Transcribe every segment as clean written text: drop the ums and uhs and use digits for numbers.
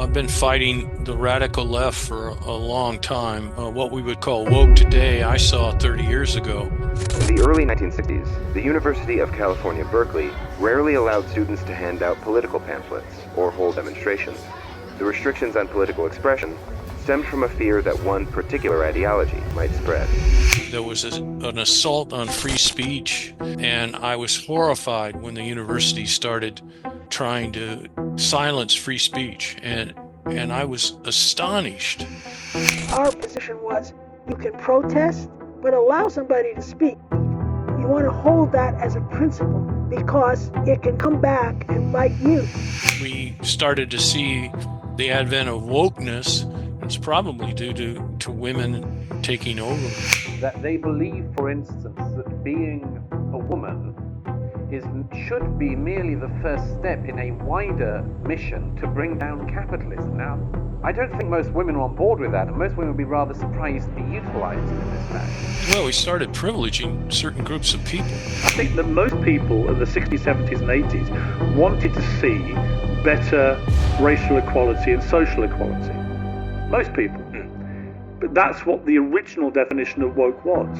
I've been fighting the radical left for a long time. What we would call woke today, I saw 30 years ago. In the early 1960s, the University of California, Berkeley rarely allowed students to hand out political pamphlets or hold demonstrations. The restrictions on political expression stemmed from a fear that one particular ideology might spread. There was an assault on free speech, and I was horrified when the university started trying to silence free speech, and I was astonished. Our position was, you can protest, but allow somebody to speak. You want to hold that as a principle because it can come back and bite you. We started to see the advent of wokeness. It's probably due to women taking over. That they believe, for instance, that being a woman should be merely the first step in a wider mission to bring down capitalism. Now, I don't think most women are on board with that, and most women would be rather surprised to be utilized in this fashion. Well, we started privileging certain groups of people. I think that most people in the 60s, 70s, and 80s wanted to see better racial equality and social equality. Most people. But that's what the original definition of woke was.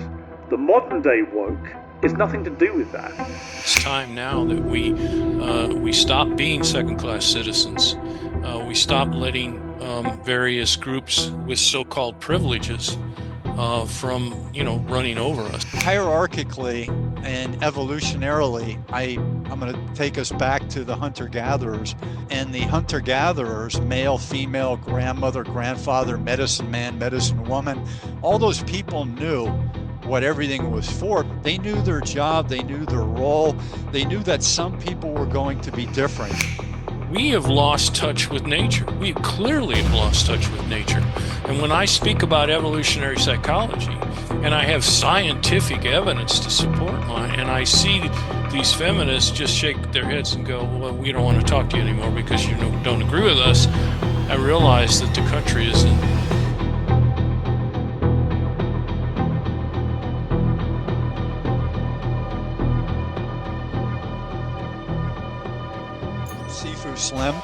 The modern day woke is nothing to do with that. It's time now that we stop being second-class citizens. We stop letting various groups with so-called privileges from running over us. Hierarchically and evolutionarily, I'm going to take us back to the hunter-gatherers. And the hunter-gatherers, male, female, grandmother, grandfather, medicine man, medicine woman, all those people knew what everything was for. They knew their job, they knew their role, they knew that some people were going to be different. We have lost touch with nature. We clearly have lost touch with nature. And when I speak about evolutionary psychology, and I have scientific evidence to support mine, and I see these feminists just shake their heads and go, well, we don't want to talk to you anymore because you don't agree with us, I realize that the country is in Sifu Slim,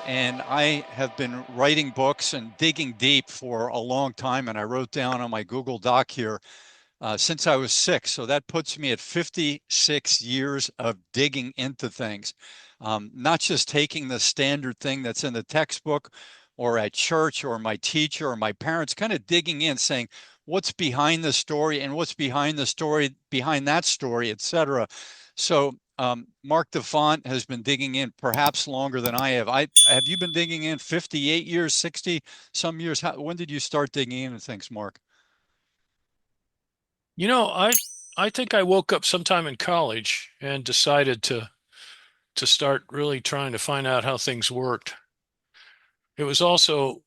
and I have been writing books and digging deep for a long time, and I wrote down on my Google Doc here since I was 6, so that puts me at 56 years of digging into things, not just taking the standard thing that's in the textbook or at church or my teacher or my parents, kind of digging in, saying what's behind the story and what's behind the story, behind that story, etc. So Marc Defant has been digging in perhaps longer than I have. Have you been digging in 58 years, 60 some years? When did you start digging into things, Marc? I think I woke up sometime in college and decided to start really trying to find out how things worked. It was also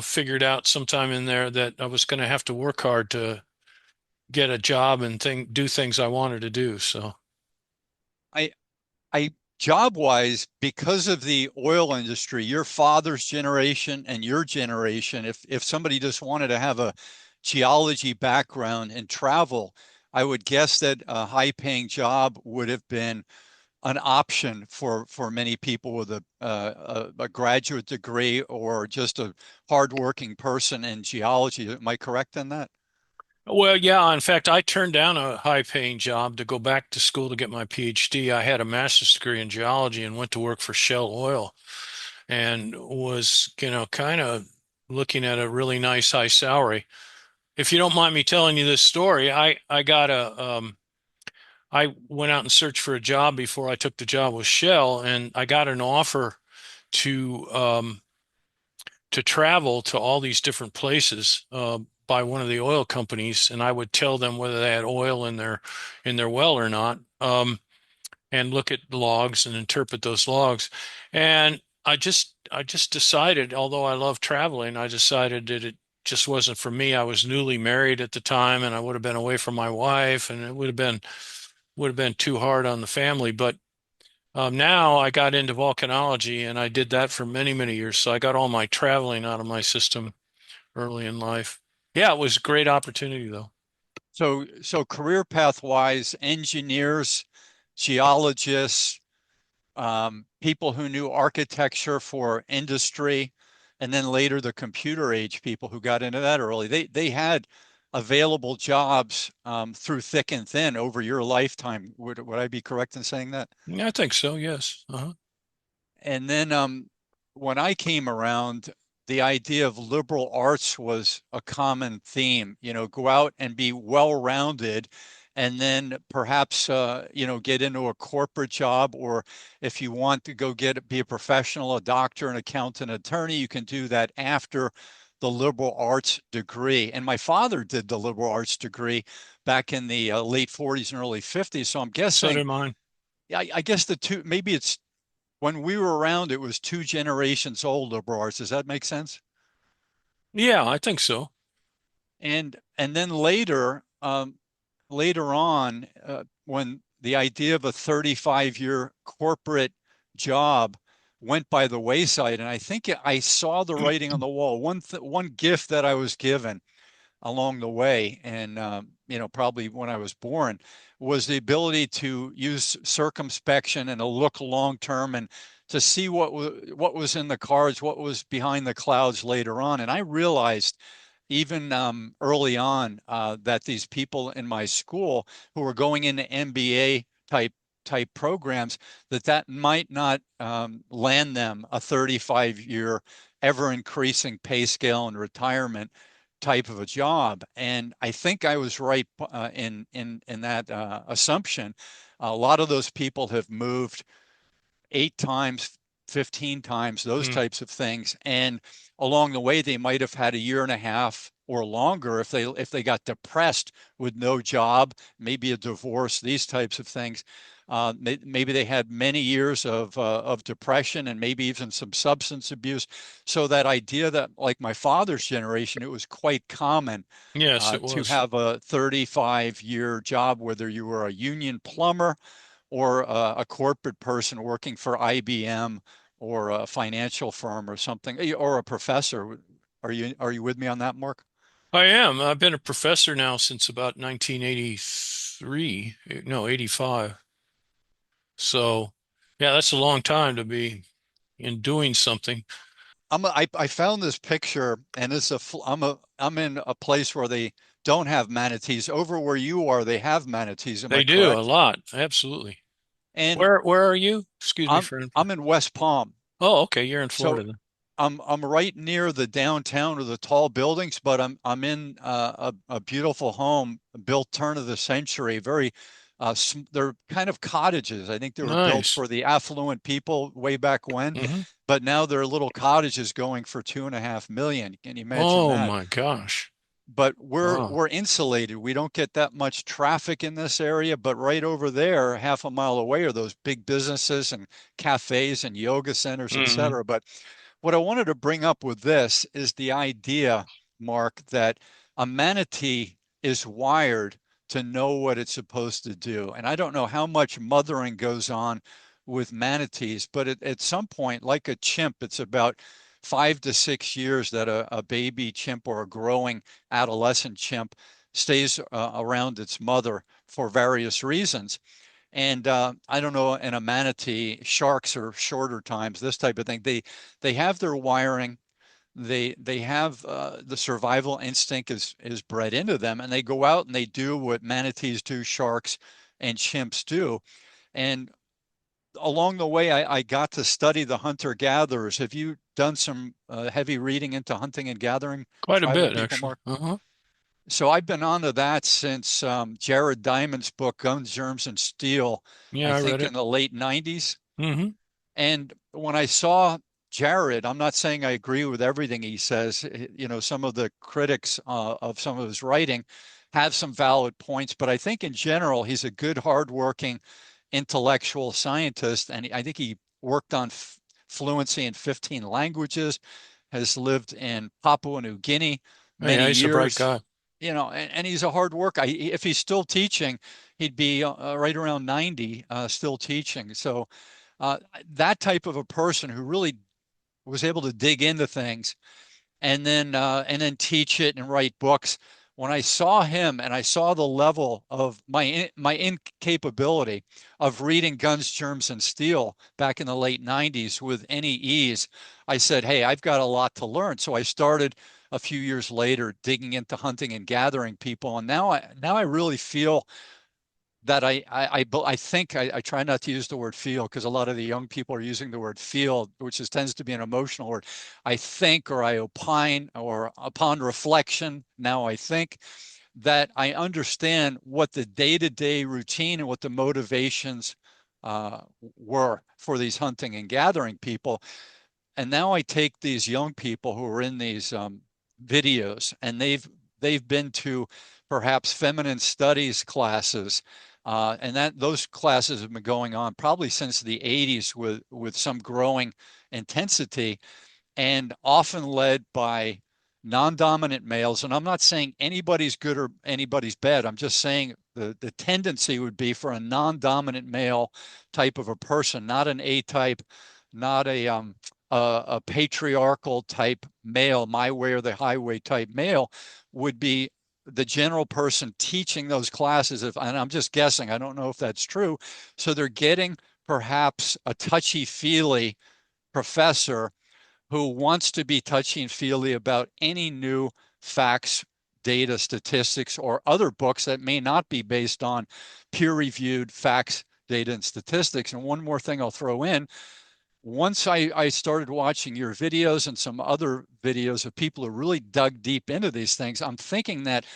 figured out sometime in there that I was going to have to work hard to get a job and do things I wanted to do. So I job-wise, because of the oil industry, your father's generation and your generation, if somebody just wanted to have a geology background and travel, I would guess that a high-paying job would have been an option for many people with a graduate degree or just a hardworking person in geology. Am I correct in that? well, yeah, in fact, I turned down a high-paying job to go back to school to get my PhD. I had a master's degree in geology and went to work for Shell Oil and was, kind of looking at a really nice high salary. If you don't mind me telling you this story, I went out and searched for a job before I took the job with Shell, and I got an offer to travel to all these different places by one of the oil companies, and I would tell them whether they had oil in their well or not, and look at logs and interpret those logs. And I just decided, although I love traveling, I decided that it just wasn't for me. I was newly married at the time, and I would have been away from my wife, and it would have been too hard on the family. But now I got into volcanology, and I did that for many, many years. So I got all my traveling out of my system early in life. Yeah, it was a great opportunity, though. So career path wise, engineers, geologists, people who knew architecture for industry, and then later the computer age people who got into that early. They had available jobs through thick and thin over your lifetime. Would I be correct in saying that? Yeah, I think so. Yes. Uh-huh. And then when I came around, the idea of liberal arts was a common theme. Go out and be well-rounded, and then perhaps get into a corporate job, or if you want to go be a professional, a doctor, an accountant, attorney, you can do that after the liberal arts degree. And my father did the liberal arts degree back in the late 40s and early 50s. So I'm So guessing, did mine. I guess maybe it's when we were around, it was two generations old, liberal arts. Does that make sense? Yeah, I think so. And then later on, when the idea of a 35-year corporate job went by the wayside, and I think I saw the writing on the wall. One gift that I was given along the way, and probably when I was born, was the ability to use circumspection and to look long term and to see what was in the cards, what was behind the clouds later on. And I realized even early on that these people in my school who were going into MBA type programs, that might not land them a 35-year ever increasing pay scale and retirement type of a job. And I think I was right in that assumption. A lot of those people have moved 8 times, 15 times, those Mm. types of things. And along the way, they might have had a year and a half or longer if they got depressed with no job, maybe a divorce, these types of things. Maybe they had many years of depression and maybe even some substance abuse. So that idea that, like my father's generation, it was quite common Yes, it to was. have a 35-year job, whether you were a union plumber or a corporate person working for IBM or a financial firm or something, or a professor. Are you with me on that, Mark? I am. I've been a professor now since about 1983. No, 85. So, yeah, that's a long time to be in doing something. I found this picture, and I'm in a place where they don't have manatees. Over where you are, they have manatees. Am I They do a correct? lot. Absolutely. And Where are you? Excuse me, I'm friend. I'm in West Palm, Oh, okay. You're in Florida so then. I'm right near the downtown or the tall buildings, but I'm in a beautiful home built turn of the century. They're kind of cottages. I think they were built Nice. for the affluent people way back when, Hmm. but now they're little cottages going for 2.5 million. Can you imagine Oh that? my gosh. But we're Wow. we're insulated. We don't get that much traffic in this area, but right over there, half a mile away, are those big businesses and cafes and yoga centers, et Hmm. cetera. But what I wanted to bring up with this is the idea, Mark, that a manatee is wired to know what it's supposed to do. And I don't know how much mothering goes on with manatees, but at some point, like a chimp, it's about 5 to 6 years that a baby chimp or a growing adolescent chimp stays around its mother for various reasons. And I don't know, in a manatee, sharks are shorter times, this type of thing. They have their wiring. They have the survival instinct is bred into them, and they go out and they do what manatees do, sharks and chimps do. And along the way, I got to study the hunter gatherers. Have you done some heavy reading into hunting and gathering Quite a tribal bit, people, actually. Mark? Uh-huh. So I've been onto that since Jared Diamond's book, Guns, Germs, and Steel, I Yeah, I read think in it. the late 90s. Hmm. And when I saw Jared, I'm not saying I agree with everything he says. Some of the critics of some of his writing have some valid points, but I think in general, he's a good, hardworking, intellectual scientist. And I think he worked on fluency in 15 languages, has lived in Papua New Guinea Yeah, many he's a bright years. guy. And he's a hard worker. If he's still teaching, he'd be right around 90, still teaching. So uh, that type of a person who really was able to dig into things and then teach it and write books. when I saw him and I saw the level of my incapability of reading Guns, Germs, and Steel back in the late 90s with any ease, I said, hey, I've got a lot to learn. So I started a few years later digging into hunting and gathering people. And now I really feel that I think I try not to use the word feel because a lot of the young people are using the word feel, which tends to be an emotional word. I think, or I opine, or upon reflection, now I think that I understand what the day-to-day routine and what the motivations were for these hunting and gathering people. And now I take these young people who are in these videos, and they've been to perhaps feminine studies classes, and that those classes have been going on probably since the 80s with some growing intensity, and often led by non-dominant males. And I'm not saying anybody's good or anybody's bad. I'm just saying the tendency would be for a non-dominant male type of a person, not an A type, not a patriarchal type male, my way or the highway type male, would be the general person teaching those classes. And I'm just guessing, I don't know if that's true. So they're getting perhaps a touchy-feely professor who wants to be touchy and feely about any new facts, data, statistics, or other books that may not be based on peer-reviewed facts, data, and statistics. And one more thing I'll throw in, once I started watching your videos and some other videos of people who really dug deep into these things, I'm thinking that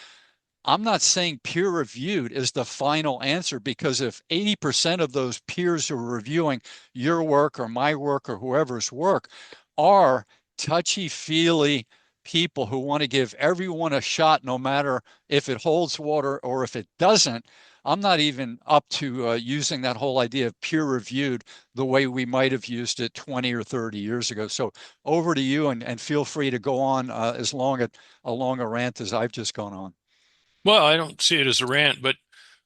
I'm not saying peer reviewed is the final answer, because if 80% of those peers who are reviewing your work or my work or whoever's work are touchy-feely people who want to give everyone a shot, no matter if it holds water or if it doesn't, I'm not even up to using that whole idea of peer reviewed the way we might have used it 20 or 30 years ago. So over to you, and feel free to go on as long a rant as I've just gone on. Well, I don't see it as a rant, but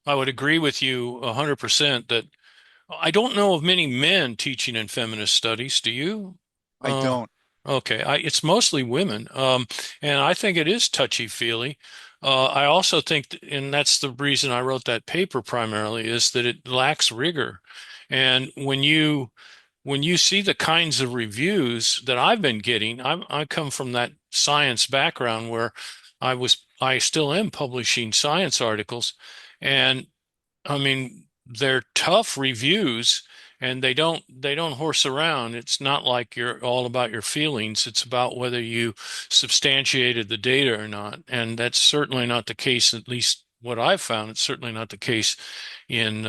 I would agree with you 100% that I don't know of many men teaching in feminist studies. Do you? I Uh, don't. okay. It's mostly women. And I think it is touchy-feely. I also think, and that's the reason I wrote that paper primarily, is that it lacks rigor. And when you see the kinds of reviews that I've been getting, I come from that science background where I still am publishing science articles, and I mean, they're tough reviews, and they don't horse around. It's not like you're all about your feelings. It's about whether you substantiated the data or not. And that's certainly not the case, at least what I've found. It's certainly not the case in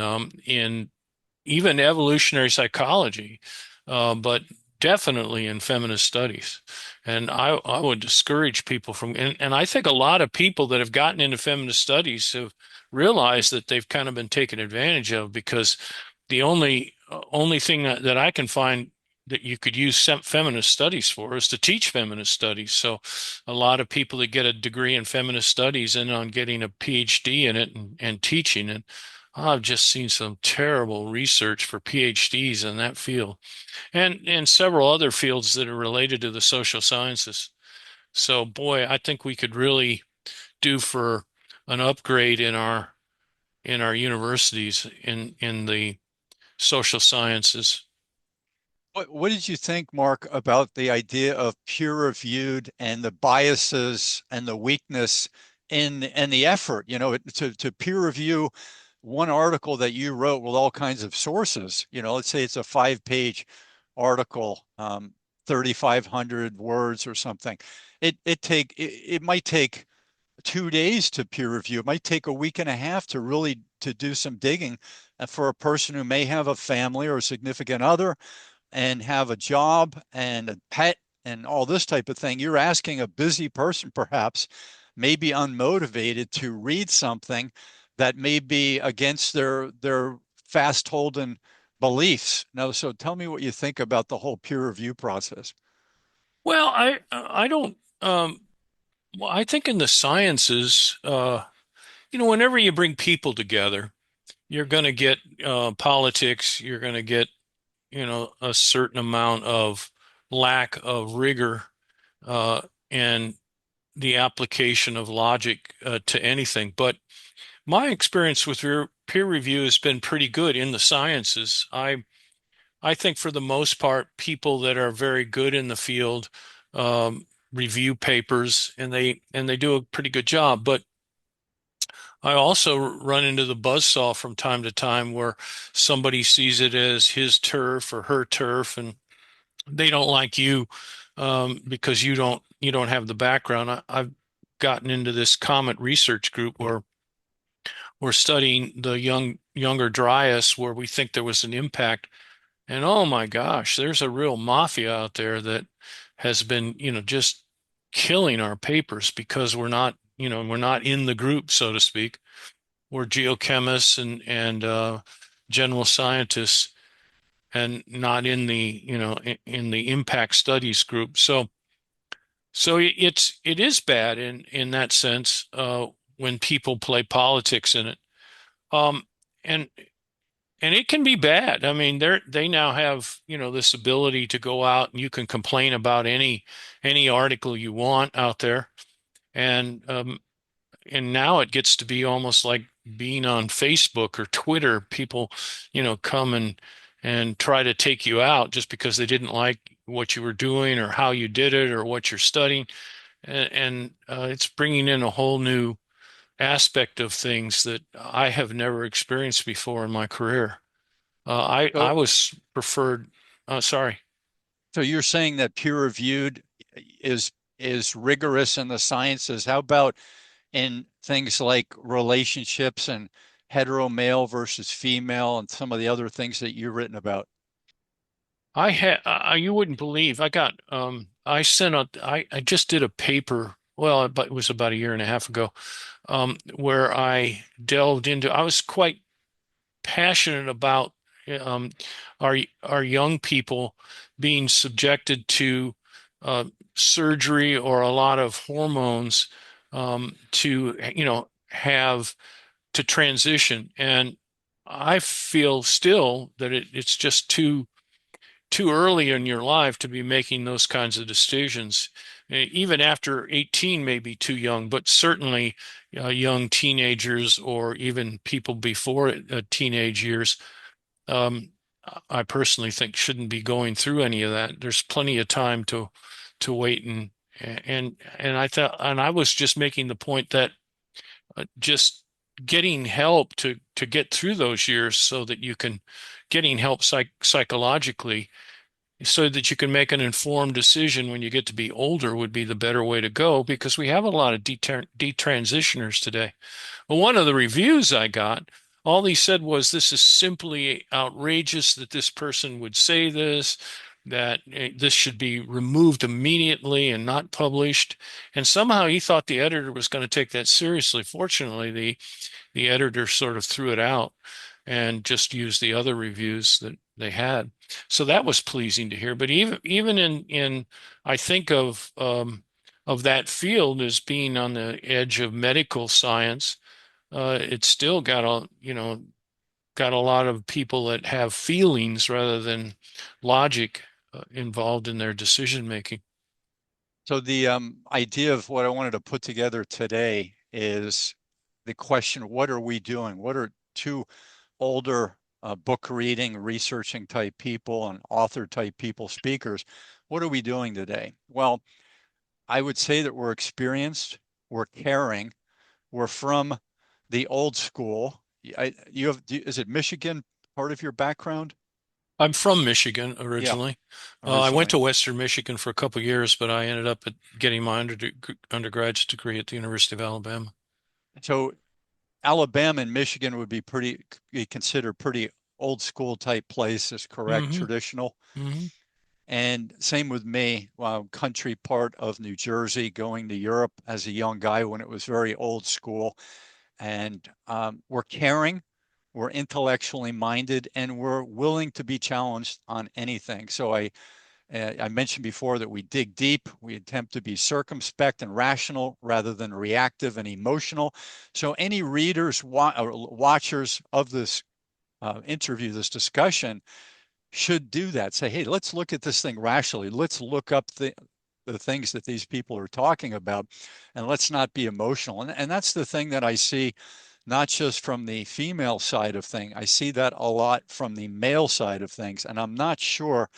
even evolutionary psychology, but definitely in feminist studies. And I would discourage people from, and I think a lot of people that have gotten into feminist studies have realized that they've kind of been taken advantage of, because the only thing that I can find that you could use feminist studies for is to teach feminist studies. So a lot of people that get a degree in feminist studies and on getting a PhD in it and teaching it. I've just seen some terrible research for PhDs in that field, and several other fields that are related to the social sciences. So boy, I think we could really do for an upgrade in our universities in the social sciences. What did you think, Mark, about the idea of peer reviewed and the biases and the weakness in and the effort, to peer review one article that you wrote with all kinds of sources? Let's say it's a 5-page article, 3,500 words or something. It might take 2 days to peer review. It might take a week and a half to really to do some digging, for a person who may have a family or a significant other and have a job and a pet and all this type of thing. You're asking a busy person, perhaps, maybe unmotivated, to read something that may be against their fast holden beliefs. Now, so tell me what you think about the whole peer review process. Well, I don't well, I think in the sciences, whenever you bring people together, you're going to get politics, you're going to get a certain amount of lack of rigor, and the application of logic to anything. But my experience with peer review has been pretty good in the sciences. I think for the most part, people that are very good in the field review papers, and they do a pretty good job. But I also run into the buzzsaw from time to time where somebody sees it as his turf or her turf, and they don't like you because you don't have the background. I've gotten into this Comet research group where we're studying the younger Dryas, where we think there was an impact. And oh my gosh, there's a real mafia out there that has been, just killing our papers because we're not in the group, so to speak. We're geochemists and general scientists, and not in the impact studies group. So it is bad in that sense when people play politics in it. Um, and and it can be bad. I mean, they now have, this ability to go out and you can complain about any article you want out there. And now it gets to be almost like being on Facebook or Twitter. People, come and try to take you out just because they didn't like what you were doing or how you did it or what you're studying. And it's bringing in a whole new aspect of things that I have never experienced before in my career. I So, was preferred. Sorry. so you're saying that peer reviewed is is rigorous in the sciences. How about in things like relationships and hetero male versus female and some of the other things that you've written about? You wouldn't believe I sent out I just did a paper, well, but it was about a year and a half ago, where I was quite passionate about um, our young people being subjected to uh, surgery or a lot of hormones to have to transition. And I feel still that it's just too early in your life to be making those kinds of decisions. Even after 18 may be too young, but certainly young teenagers or even people before teenage years, um, I personally think shouldn't be going through any of that. There's plenty of time to wait and I was just making the point that just getting help to get through those years so that you can getting help psychologically so that you can make an informed decision when you get to be older would be the better way to go, because we have a lot of detransitioners today. Well, one of the reviews I got, all he said was, this is simply outrageous that this person would say this, that this should be removed immediately and not published. And somehow he thought the editor was going to take that seriously. Fortunately, the editor sort of threw it out and just used the other reviews that they had. So that was pleasing to hear. But even in I think of that field as being on the edge of medical science, it's still got a lot of people that have feelings rather than logic involved in their decision making. So the idea of what I wanted to put together today is the question, what are we doing? What are two older book reading, researching type people and author type people, speakers, what are we doing today? Well, I would say that we're experienced, we're caring, we're from the old school. Is it Michigan part of your background? I'm from Michigan Yeah, originally. I went originally. to Western Michigan for a couple of years, but I ended up getting my undergraduate degree at the University of Alabama. So Alabama and Michigan would be considered pretty old school type places, correct? Hmm. Traditional. Hmm. And same with me, country part of New Jersey, going to Europe as a young guy when it was very old school. And we're caring, we're intellectually minded, and we're willing to be challenged on anything. So I mentioned before that we dig deep, we attempt to be circumspect and rational rather than reactive and emotional. So any readers, or watchers of this interview, this discussion, should do that. Say, hey, let's look at this thing rationally. Let's look up the the things that these people are talking about, and let's not be emotional. And that's the thing that I see, not just from the female side of things. I see that a lot from the male side of things, and I'm not sure.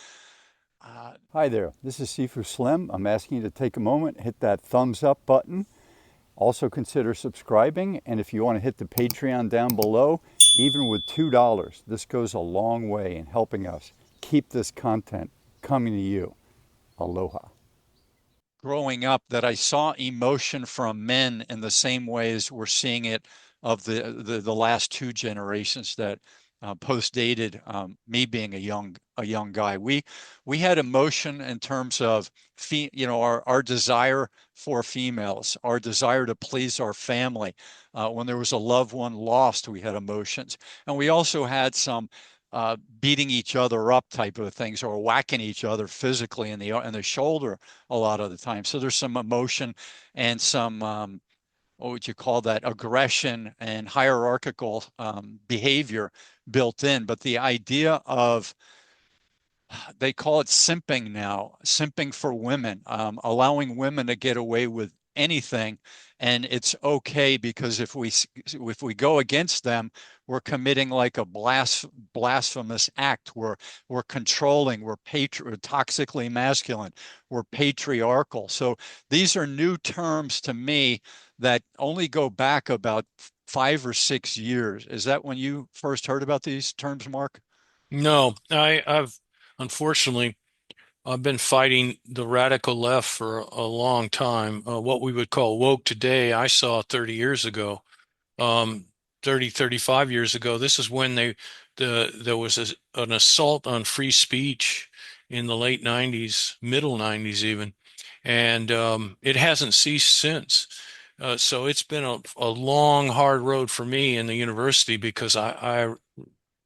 Hi there, this is Sifu Slim. I'm asking you to take a moment, hit that thumbs up button. Also consider subscribing, and if you want to hit the Patreon down below, even with $2, this goes a long way in helping us keep this content coming to you. Aloha. Growing up, that I saw emotion from men in the same ways we're seeing it of the last two generations that post-dated me being a young guy. We had emotion in terms of our desire for females, our desire to please our family. When there was a loved one lost, we had emotions, and we also had some beating each other up type of things, or whacking each other physically in the shoulder a lot of the time. So there's some emotion and some what would you call that, aggression and hierarchical behavior built in. But the idea of, they call it simping now, simping for women, allowing women to get away with anything, and it's okay because if we go against them, we're committing like a blasphemous act. We're controlling. We're toxically masculine. We're patriarchal. So these are new terms to me that only go back about 5 or 6 years. Is that when you first heard about these terms, Mark? No, I've unfortunately I've been fighting the radical left for a long time. What we would call woke today, I saw 30 years ago, um, 30, 35 years ago. This is when there was an assault on free speech in the late 90s, middle 90s even, and it hasn't ceased since. So it's been a long, hard road for me in the university because I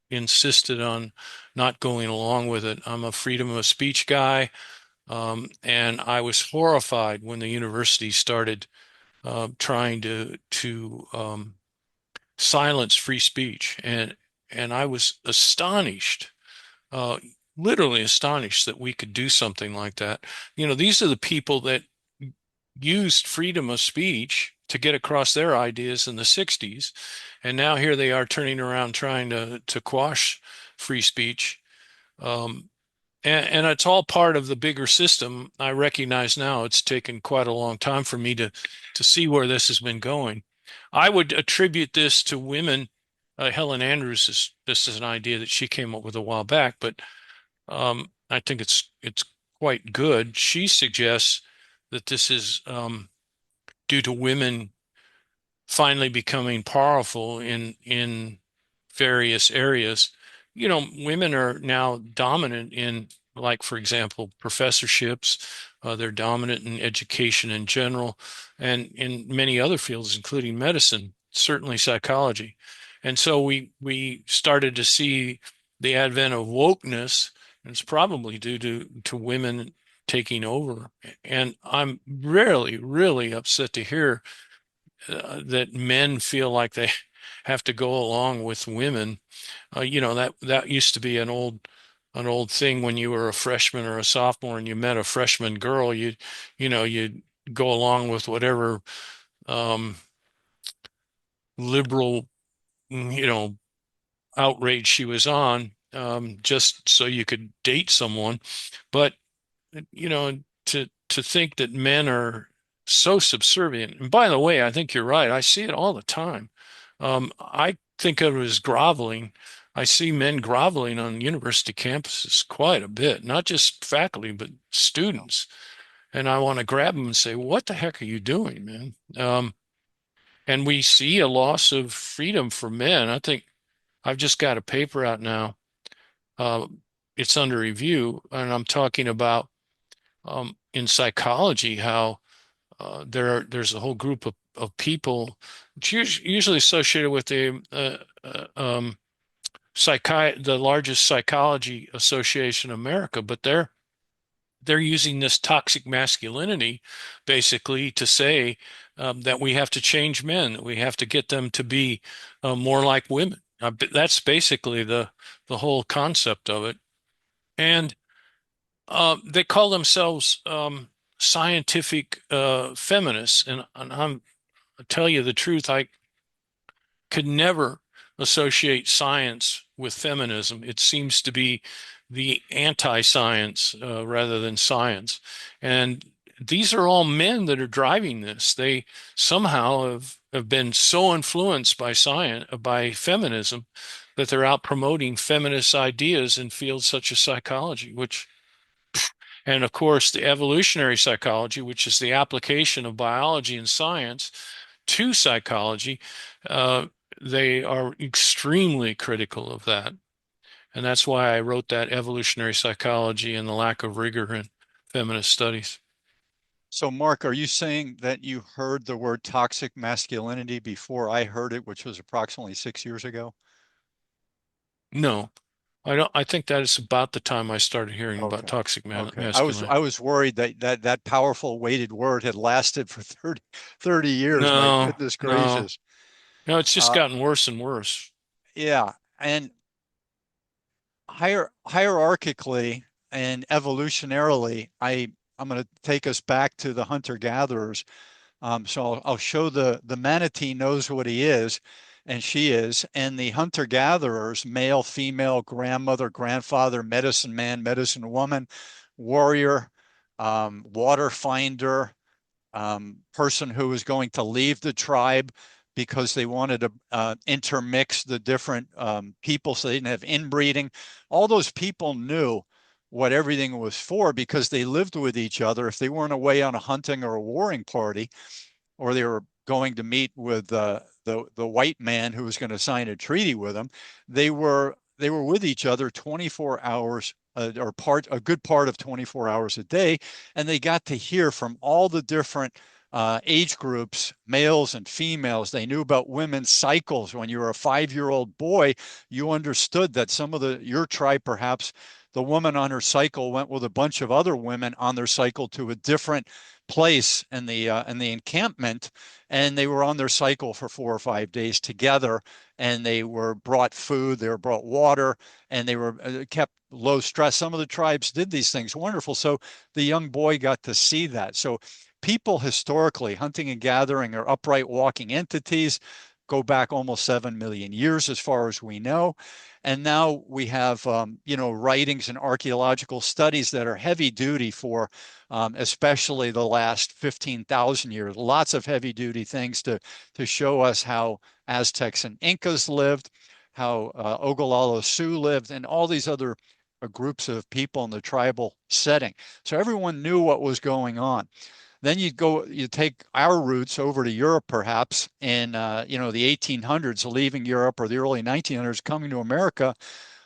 insisted on not going along with it. I'm a freedom of speech guy, and I was horrified when the university started trying to silence free speech, and I was astonished, uh, literally astonished that we could do something like that. You know, these are the people that used freedom of speech to get across their ideas in the 60s. And now here they are turning around trying to quash free speech. Um, and it's all part of the bigger system. I recognize now it's taken quite a long time for me to see where this has been going. I would attribute this to women. Helen Andrews this is an idea that she came up with a while back, but I think it's quite good. She suggests that this is due to women finally becoming powerful in various areas. You know, women are now dominant in, like, for example, professorships. They're dominant in education in general and in many other fields, including medicine, certainly psychology. And so we started to see the advent of wokeness, and it's probably due to women taking over. And I'm really upset to hear that men feel like they have to go along with women. You know, that used to be an old thing when you were a freshman or a sophomore and you met a freshman girl, you'd go along with whatever um, liberal, outrage she was on, just so you could date someone. But to think that men are so subservient. And by the way, I think you're right. I see it all the time. I think of it as groveling. I see men groveling on university campuses quite a bit, not just faculty, but students. And I want to grab them and say, "What the heck are you doing, man?" And we see a loss of freedom for men. I think I've just got a paper out now. Uh, it's under review, and I'm talking about in psychology how there's a whole group of people, it's usually associated with the largest psychology association in America, but they're using this toxic masculinity basically to say that we have to change men, that we have to get them to be more like women. That's basically the whole concept of it, and they call themselves scientific feminists, and I'll tell you the truth, I could never associate science with feminism. It seems to be the anti-science rather than science. And these are all men that are driving this. They somehow have been so influenced by science, by feminism, that they're out promoting feminist ideas in fields such as psychology, which, and of course, the evolutionary psychology, which is the application of biology and science to psychology. Uh, they are extremely critical of that. And that's why I wrote that evolutionary psychology and the lack of rigor in feminist studies. So, Mark, are you saying that you heard the word toxic masculinity before I heard it, which was approximately 6 years ago? No, I don't. I think that is about the time I started hearing about Okay. toxic Okay. masculinity. I was worried that powerful weighted word had lasted for 30 years. My No, goodness no, gracious. no. It's just Uh, gotten worse and worse. yeah. And hierarchically and evolutionarily, I'm going to take us back to the hunter-gatherers. So I'll show the manatee knows what he is, and she is, and the hunter-gatherers, male, female, grandmother, grandfather, medicine man, medicine woman, warrior, water finder, person who was going to leave the tribe because they wanted to intermix the different people so they didn't have inbreeding. All those people knew what everything was for because they lived with each other. If they weren't away on a hunting or a warring party, or they were going to meet with the white man who was going to sign a treaty with them, they were with each other 24 hours or a good part of 24 hours a day, and they got to hear from all the different age groups, males and females. They knew about women's cycles. When you were a 5-year-old boy, you understood that some of your tribe, perhaps, the woman on her cycle went with a bunch of other women on their cycle to a different place in the encampment, and they were on their cycle for 4 or 5 days together, and they were brought food, they were brought water, and they were kept low stress. Some of the tribes did these things, wonderful. So the young boy got to see that. So people historically, hunting and gathering are upright walking entities, go back almost 7 million years as far as we know. And now we have, writings and archaeological studies that are heavy duty for especially the last 15,000 years. Lots of heavy duty things to show us how Aztecs and Incas lived, how Ogallala Sioux lived, and all these other groups of people in the tribal setting. So everyone knew what was going on. Then you take our roots over to Europe, perhaps in the 1800s, leaving Europe, or the early 1900s, coming to America.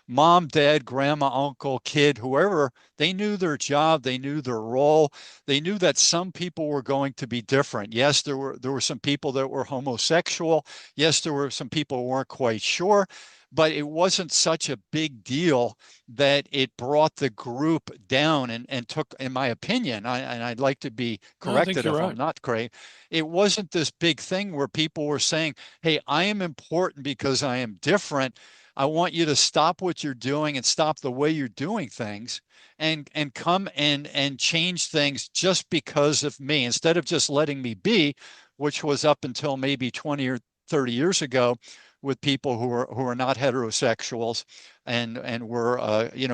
Mom, dad, grandma, uncle, kid, whoever, they knew their job, they knew their role, they knew that some people were going to be different. Yes, there were some people that were homosexual. Yes, there were some people who weren't quite sure, but it wasn't such a big deal that it brought the group down and took, in my opinion, and I'd like to be No, I think corrected you're if I'm right. not correct, it wasn't this big thing where people were saying, hey, I am important because I am different. I want you to stop what you're doing and stop the way you're doing things, and come and change things just because of me, instead of just letting me be, which was up until maybe 20 or 30 years ago with people who are not heterosexuals and were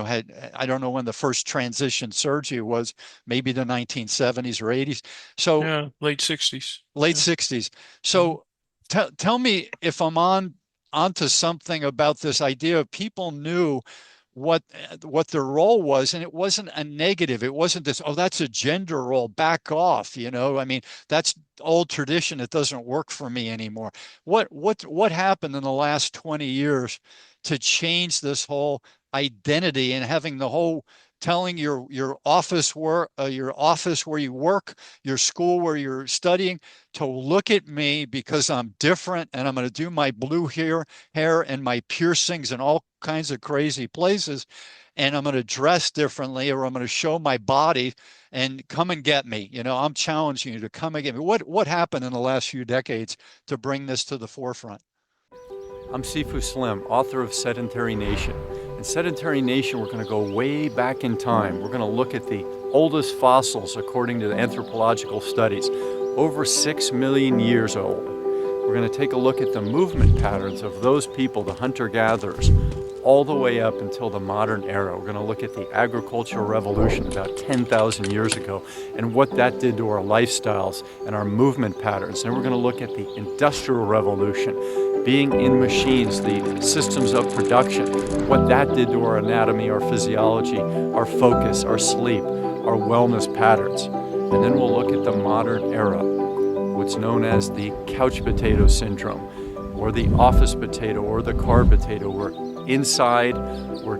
had, I don't know when the first transition surgery was, maybe the 1970s or 80s. So Yeah, late 60s. late Yeah. 60s. Mhm. So tell me if I'm onto something about this idea of people knew what their role was, and it wasn't a negative. It wasn't this, oh, that's a gender role, back off. I mean, that's old tradition. It doesn't work for me anymore. What happened in the last 20 years to change this whole identity and having the whole telling your office where you work, your school where you're studying, to look at me because I'm different and I'm going to do my blue hair and my piercings and all kinds of crazy places, and I'm going to dress differently, or I'm going to show my body, and come and get me. I'm challenging you to come and get me. What happened in the last few decades to bring this to the forefront? I'm Sifu Slim, author of Sedentary Nation. In Sedentary Nation, we're going to go way back in time. We're going to look at the oldest fossils, according to the anthropological studies, over 6 million years old. We're going to take a look at the movement patterns of those people, the hunter-gatherers, all the way up until the modern era. We're going to look at the agricultural revolution about 10,000 years ago and what that did to our lifestyles and our movement patterns. Then we're going to look at the industrial revolution, being in machines, the systems of production, what that did to our anatomy, our physiology, our focus, our sleep, our wellness patterns. And then we'll look at the modern era, what's known as the couch potato syndrome, or the office potato, or the car potato. We're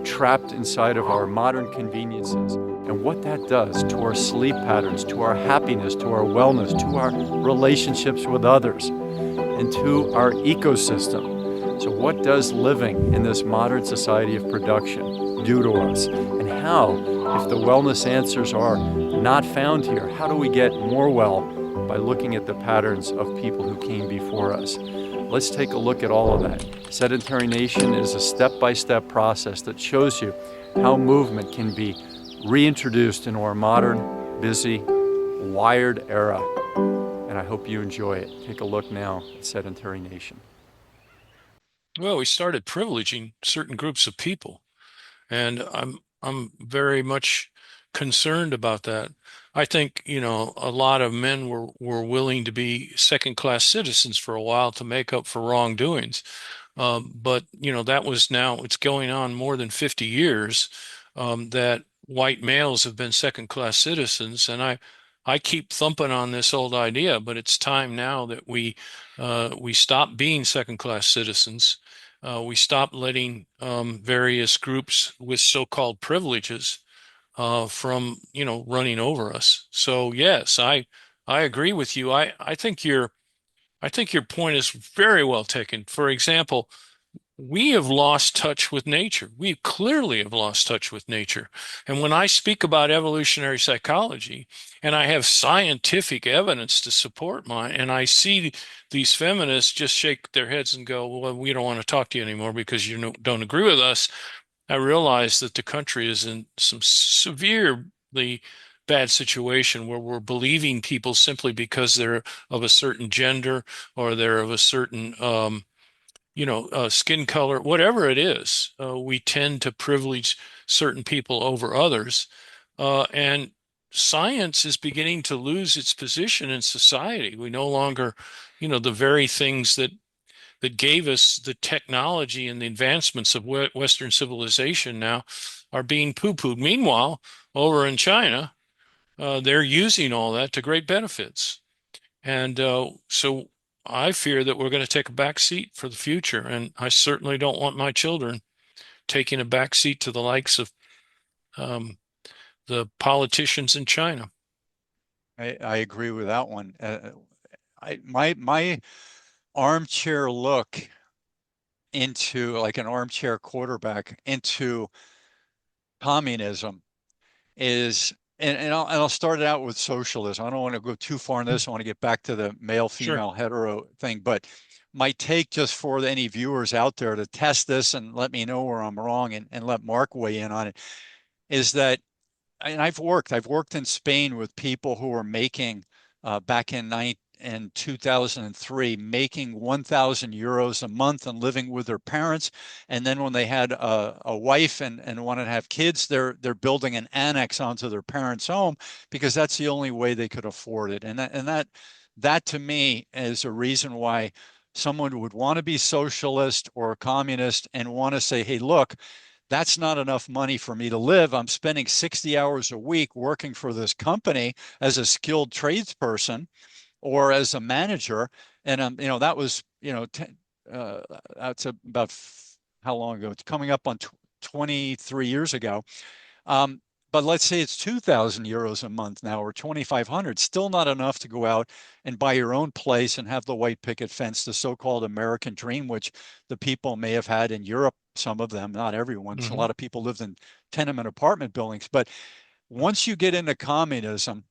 trapped inside of our modern conveniences, and what that does to our sleep patterns, to our happiness, to our wellness, to our relationships with others, and to our ecosystem. So what does living in this modern society of production do to us? And how, if the wellness answers are not found here, how do we get more well by looking at the patterns of people who came before us? Let's take a look at all of that. Sedentary Nation is a step-by-step process that shows you how movement can be reintroduced into our modern, busy, wired era. And I hope you enjoy it. Take a look now at Sedentary Nation. Well, we started privileging certain groups of people, and I'm very much concerned about that. I think, a lot of men were willing to be second-class citizens for a while to make up for wrongdoings. But, it's going on more than 50 years that white males have been second-class citizens. And I keep thumping on this old idea, but it's time now that we stop being second-class citizens. We stop letting various groups with so-called privileges from running over us. So yes, I agree with you. I think your point is very well taken. For example, we have lost touch with nature. We clearly have lost touch with nature. And when I speak about evolutionary psychology, and I have scientific evidence to support mine, and I see these feminists just shake their heads and go, well, we don't want to talk to you anymore because you don't agree with us. I realize that the country is in some severely bad situation where we're believing people simply because they're of a certain gender or they're of a certain skin color, whatever it is. We tend to privilege certain people over others. And science is beginning to lose its position in society. We no longer, the very things that gave us the technology and the advancements of Western civilization now are being poo-pooed. Meanwhile, over in China, they're using all that to great benefits. And so I fear that we're going to take a back seat for the future. And I certainly don't want my children taking a back seat to the likes of the politicians in China. I agree with that one. My armchair look into, like an armchair quarterback into communism is, and I'll start it out with socialism. I don't want to go too far in this. I want to get back to the male, female, hetero thing. But my take, just for any viewers out there to test this and let me know where I'm wrong, and let Mark weigh in on it, is that, and I've worked in Spain with people who were making back in 2003, making 1,000 euros a month and living with their parents. And then when they had a wife and wanted to have kids, they're building an annex onto their parents' home because that's the only way they could afford it. And that to me is a reason why someone would want to be socialist or a communist and want to say, hey, look, that's not enough money for me to live. I'm spending 60 hours a week working for this company as a skilled tradesperson or as a manager. And, that was, that's about how long ago? It's coming up on 23 years ago. But let's say it's 2,000 euros a month now, or 2,500, still not enough to go out and buy your own place and have the white picket fence, the so-called American dream, which the people may have had in Europe, some of them, not everyone. Mm-hmm. So a lot of people lived in tenement apartment buildings. But once you get into communism,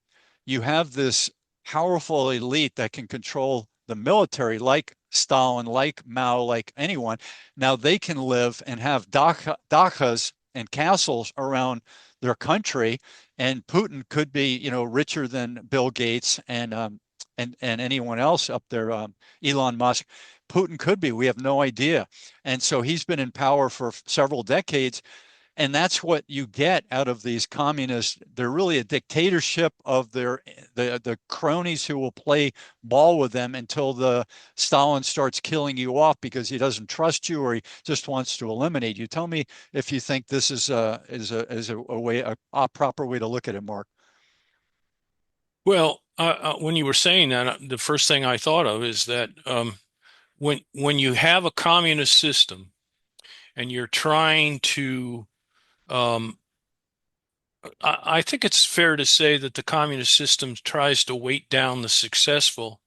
you have this powerful elite that can control the military, like Stalin, like Mao, like anyone. Now they can live and have dachas and castles around their country. And Putin could be, richer than Bill Gates and anyone else up there, Elon Musk. Putin could be. We have no idea. And so he's been in power for several decades. And that's what you get out of these communists. They're really a dictatorship of the cronies who will play ball with them until the Stalin starts killing you off because he doesn't trust you or he just wants to eliminate you. Tell me if you think this is a proper way to look at it, Mark. Well, when you were saying that, the first thing I thought of is that when you have a communist system and you're trying to, I think it's fair to say that the communist system tries to weight down the successful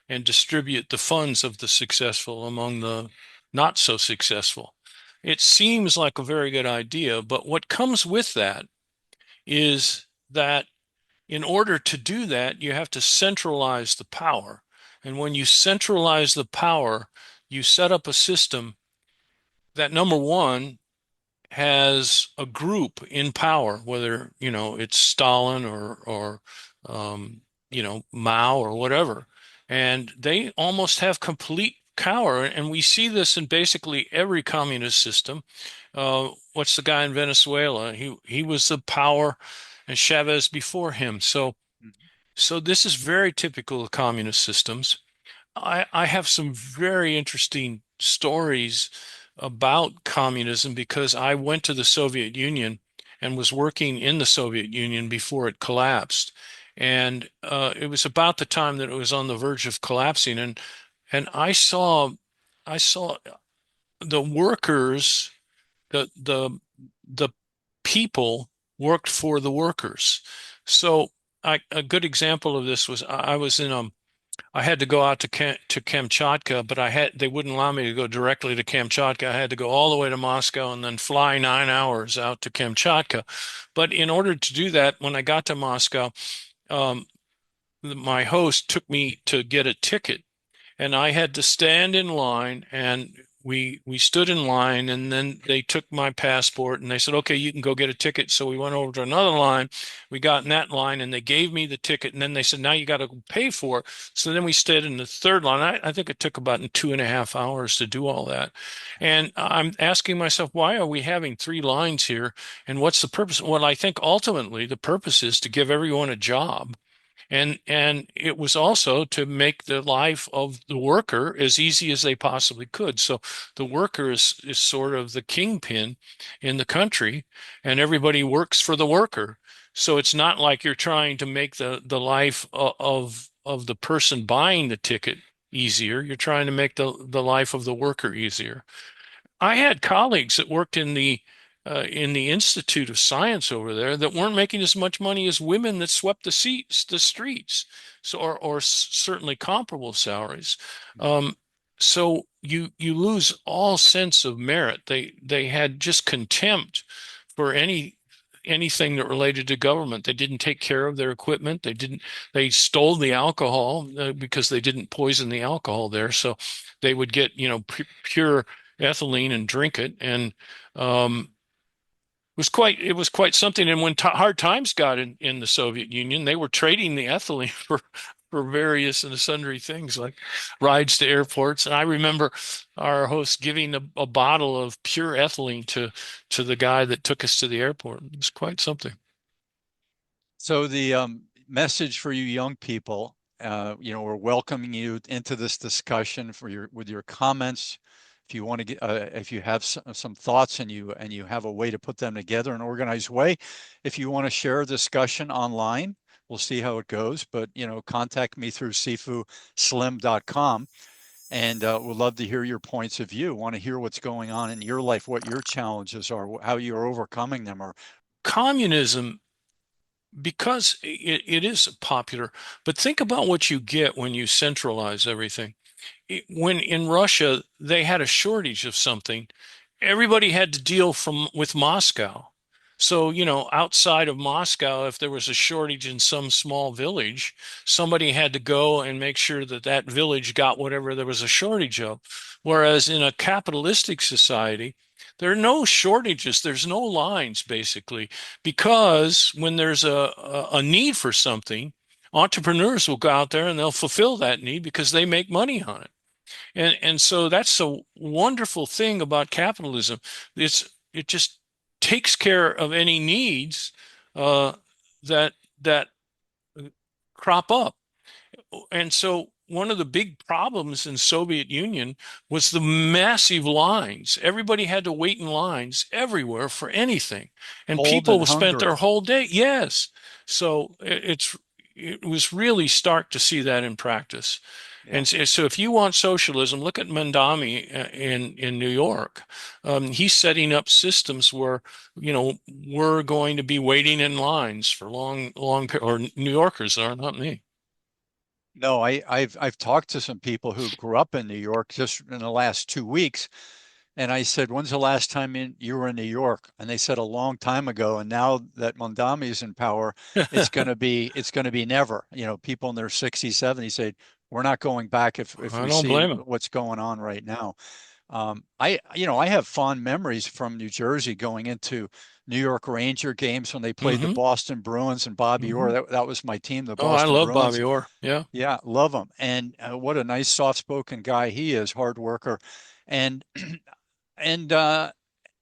and distribute the funds of the successful among the not so successful. It seems like a very good idea, but what comes with that is that in order to do that, you have to centralize the power. And when you centralize the power, you set up a system that, number one, has a group in power, whether, it's Stalin or Mao or whatever. And they almost have complete power. And we see this in basically every communist system. What's the guy in Venezuela? He was the power, and Chavez before him. So this is very typical of communist systems. I have some very interesting stories about communism because I went to the Soviet Union and was working in the Soviet Union before it collapsed. And it was about the time that it was on the verge of collapsing. And I saw the workers, the people worked for the workers. So a good example of this was I was in I had to go out to Kamchatka, but they wouldn't allow me to go directly to Kamchatka. I had to go all the way to Moscow and then fly 9 hours out to Kamchatka. But in order to do that, when I got to Moscow, um, my host took me to get a ticket, and I had to stand in line, and we stood in line, and then they took my passport and they said, okay, you can go get a ticket. So we went over to another line. We got in that line and they gave me the ticket, and then they said, now you got to pay for it. So then we stayed in the third line. I think it took about 2.5 hours to do all that. And I'm asking myself, why are we having three lines here? And what's the purpose? Well, I think ultimately the purpose is to give everyone a job. And it was also to make the life of the worker as easy as they possibly could. So the worker is sort of the kingpin in the country, and everybody works for the worker. So it's not like you're trying to make the life of the person buying the ticket easier. You're trying to make the life of the worker easier. I had colleagues that worked in the Institute of Science over there that weren't making as much money as women that swept the streets, so or certainly comparable salaries. So you lose all sense of merit. They had just contempt for anything that related to government. They didn't take care of their equipment. They stole the alcohol because they didn't poison the alcohol there. So they would get, pure ethylene and drink it. And it was quite something. And when hard times got in the Soviet Union, they were trading the ethylene for various and sundry things like rides to airports. And I remember our host giving a bottle of pure ethylene to the guy that took us to the airport. It was quite something. So the message for you young people, we're welcoming you into this discussion with your comments. If you want to get, if you have some thoughts and you have a way to put them together in an organized way, if you want to share a discussion online, we'll see how it goes. But contact me through sifuslim.com, and we'd love to hear your points of view. Want to hear what's going on in your life, what your challenges are, how you're overcoming them. Or communism, because it is popular, but think about what you get when you centralize everything. When in Russia they had a shortage of something, everybody had to deal with Moscow. So, outside of Moscow, if there was a shortage in some small village, somebody had to go and make sure that that village got whatever there was a shortage of. Whereas in a capitalistic society, There are no shortages. There's no lines, basically, because when there's a need for something, entrepreneurs will go out there and they'll fulfill that need because they make money on it. And so that's a wonderful thing about capitalism. It just takes care of any needs uh, that crop up. And so one of the big problems in Soviet Union was the massive lines. Everybody had to wait in lines everywhere for anything, and Cold and people spent their hungry. whole day. Yes, so it was really stark to see that in practice. Yeah. And so if you want socialism, look at Mandami in New York. He's setting up systems where, we're going to be waiting in lines for or New Yorkers are, not me. No, I've talked to some people who grew up in New York just in the last 2 weeks, and I said, "When's the last time you were in New York?" And they said a long time ago. And now that Mondami is in power, it's going to be never. People in their 60s, 70s say, "We're not going back if I we don't see blame him. what's going on right now." I have fond memories from New Jersey going into New York Ranger games when they played the Hmm. Boston Bruins and Bobby Orr. Hmm. That was my team, the Oh, I Boston love Bobby Bruins. Orr. Yeah. Yeah, love him. And what a nice, soft-spoken guy he is, hard worker. And and uh,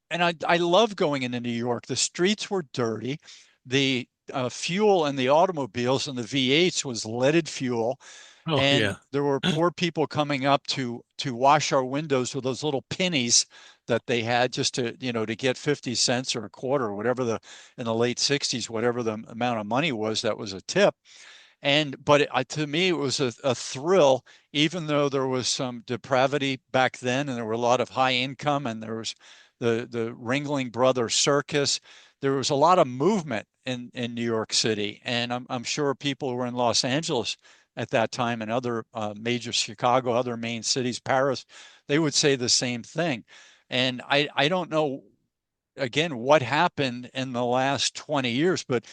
and I love going into New York. The streets were dirty. The fuel in the automobiles and the V8s was leaded fuel, Oh, and yeah. there were poor people coming up to wash our windows with those little pennies that they had just to get 50 cents or a quarter or whatever in the late 60s, whatever the amount of money was that was a tip. To me, it was a thrill, even though there was some depravity back then, and there were a lot of high income, and there was the Ringling Brothers Circus. There was a lot of movement in New York City, and I'm sure people who were in Los Angeles at that time and other major Chicago, other main cities, Paris, they would say the same thing. And I don't know again what happened in the last 20 years, but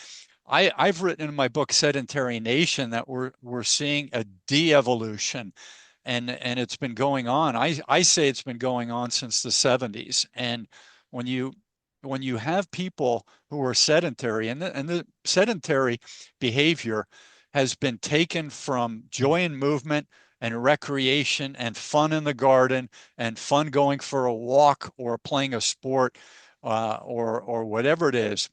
I've written in my book Sedentary Nation that we're seeing a de-evolution, and it's been going on. I say it's been going on since the 70s. And when you when you have people who are sedentary, and the sedentary behavior has been taken from joy and movement and recreation and fun in the garden and fun going for a walk or playing a sport, or whatever it is,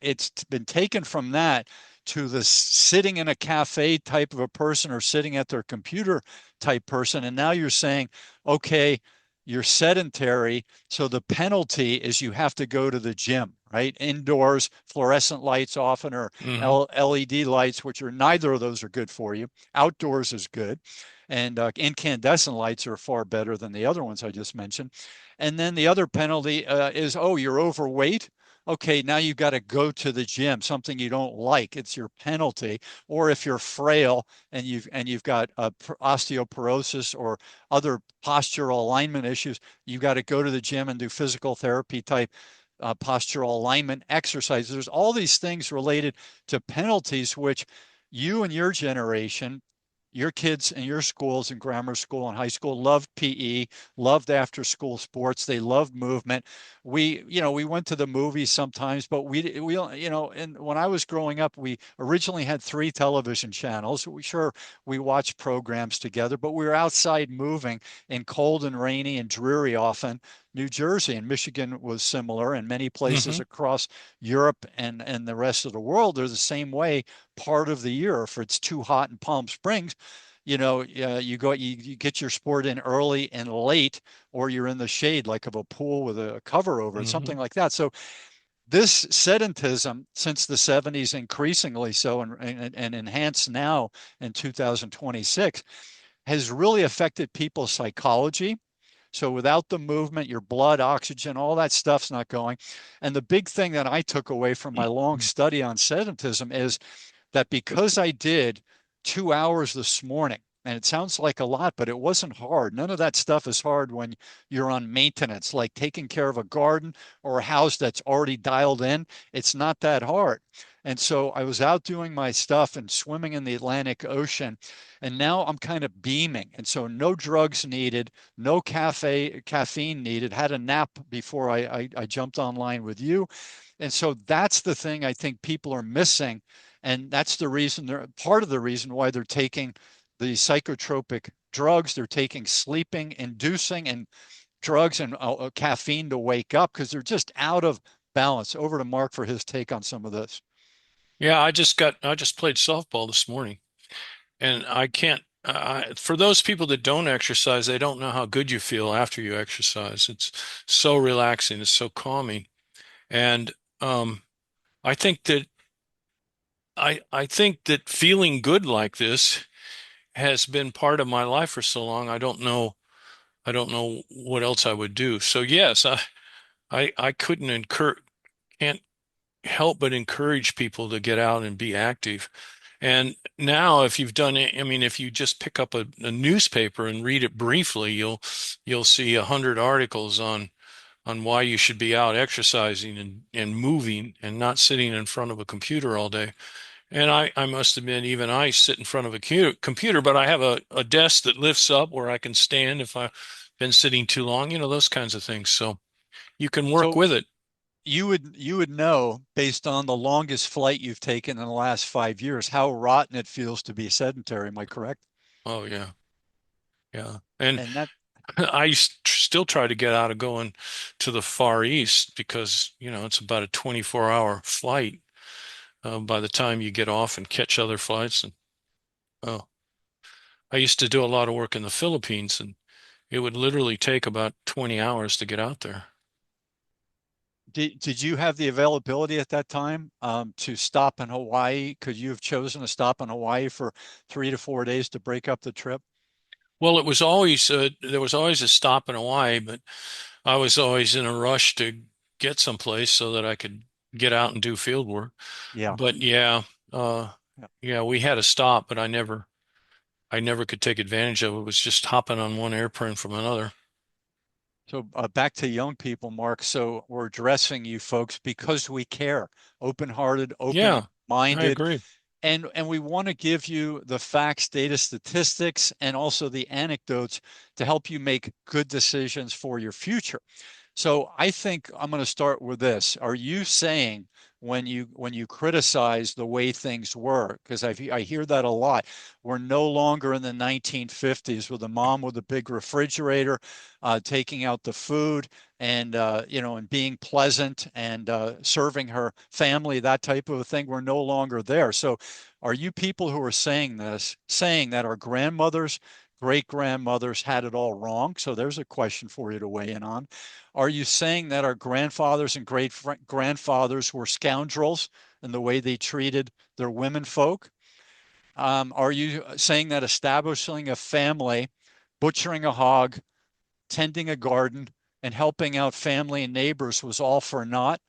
it's been taken from that to the sitting in a cafe type of a person or sitting at their computer type person. And now you're saying, okay, you're sedentary. So the penalty is you have to go to the gym, right? Indoors, fluorescent lights often, or Hmm. LED lights, which are neither of those are good for you. Outdoors is good. And incandescent lights are far better than the other ones I just mentioned. And then the other penalty is, oh, you're overweight. Okay, now you've got to go to the gym, something you don't like. It's your penalty. Or if you're frail and you've got osteoporosis or other postural alignment issues, you've got to go to the gym and do physical therapy type postural alignment exercises. There's all these things related to penalties, which you and your generation, your kids in your schools and grammar school and high school loved PE, loved after school sports. They loved movement. We went to the movies sometimes, but and when I was growing up, we originally had 3 television channels. We watched programs together, but we were outside moving in cold and rainy and dreary often. New Jersey and Michigan was similar, and many places Hmm. across Europe and the rest of the world are the same way part of the year. If it's too hot in Palm Springs, you get your sport in early and late, or you're in the shade like of a pool with a cover over it, Hmm. something like that. So this sedentism since the 70s, increasingly so, and enhanced now in 2026, has really affected people's psychology. So without the movement, your blood, oxygen, all that stuff's not going. And the big thing that I took away from my long study on sedentism is that because I did 2 hours this morning, and it sounds like a lot, but it wasn't hard. None of that stuff is hard when you're on maintenance, like taking care of a garden or a house that's already dialed in. It's not that hard. And so I was out doing my stuff and swimming in the Atlantic Ocean, and now I'm kind of beaming. And so no drugs needed, no caffeine needed. Had a nap before I jumped online with you. And so that's the thing I think people are missing. And that's the reason they're part of the reason why they're taking the psychotropic drugs. They're taking sleeping inducing and drugs and caffeine to wake up because they're just out of balance. Over to Mark for his take on some of this. Yeah, I just played softball this morning, and I can't, for those people that don't exercise, they don't know how good you feel after you exercise. It's so relaxing, it's so calming. And um, I think that I think that feeling good like this has been part of my life for so long. I don't know what else I would do. So yes, I couldn't can't help but encourage people to get out and be active. And now, if you've done it, I mean, if you just pick up a newspaper and read it briefly, you'll see 100 articles on why you should be out exercising and moving and not sitting in front of a computer all day. And I must admit, even I sit in front of a computer, but I have a desk that lifts up where I can stand if I've been sitting too long, those kinds of things. So you can work So with it. you would know based on the longest flight you've taken in the last 5 years how rotten it feels to be sedentary. Am I correct? Oh yeah, yeah. And And that still try to get out of going to the Far East because, it's about a 24-hour flight by the time you get off and catch other flights. And oh, I used to do a lot of work in the Philippines, and it would literally take about 20 hours to get out there. did you have the availability at that time to stop in Hawaii? Could you have chosen to stop in Hawaii for 3 to 4 days to break up the trip? Well, there was always a stop in Hawaii, but I was always in a rush to get someplace so that I could get out and do field work. Yeah. But yeah, uh, Yeah. yeah, we had a stop, but I never could take advantage of it. It was just hopping on one airplane from another. So back to young people, Mark. So we're addressing you folks because we care, open-hearted, Yeah, I open-minded, agree. and we want to give you the facts, data, statistics, and also the anecdotes to help you make good decisions for your future. So I think I'm going to start with this. Are you saying when you criticize the way things were, because I hear that a lot, we're no longer in the 1950s with a mom with a big refrigerator, taking out the food and and being pleasant and serving her family, that type of a thing. We're no longer there. So are you people who are saying this, saying that our grandmothers, great grandmothers had it all wrong? So there's a question for you to weigh in on. Are you saying that our grandfathers and great grandfathers were scoundrels in the way they treated their women folk? Are you saying that establishing a family, butchering a hog, tending a garden, and helping out family and neighbors was all for naught?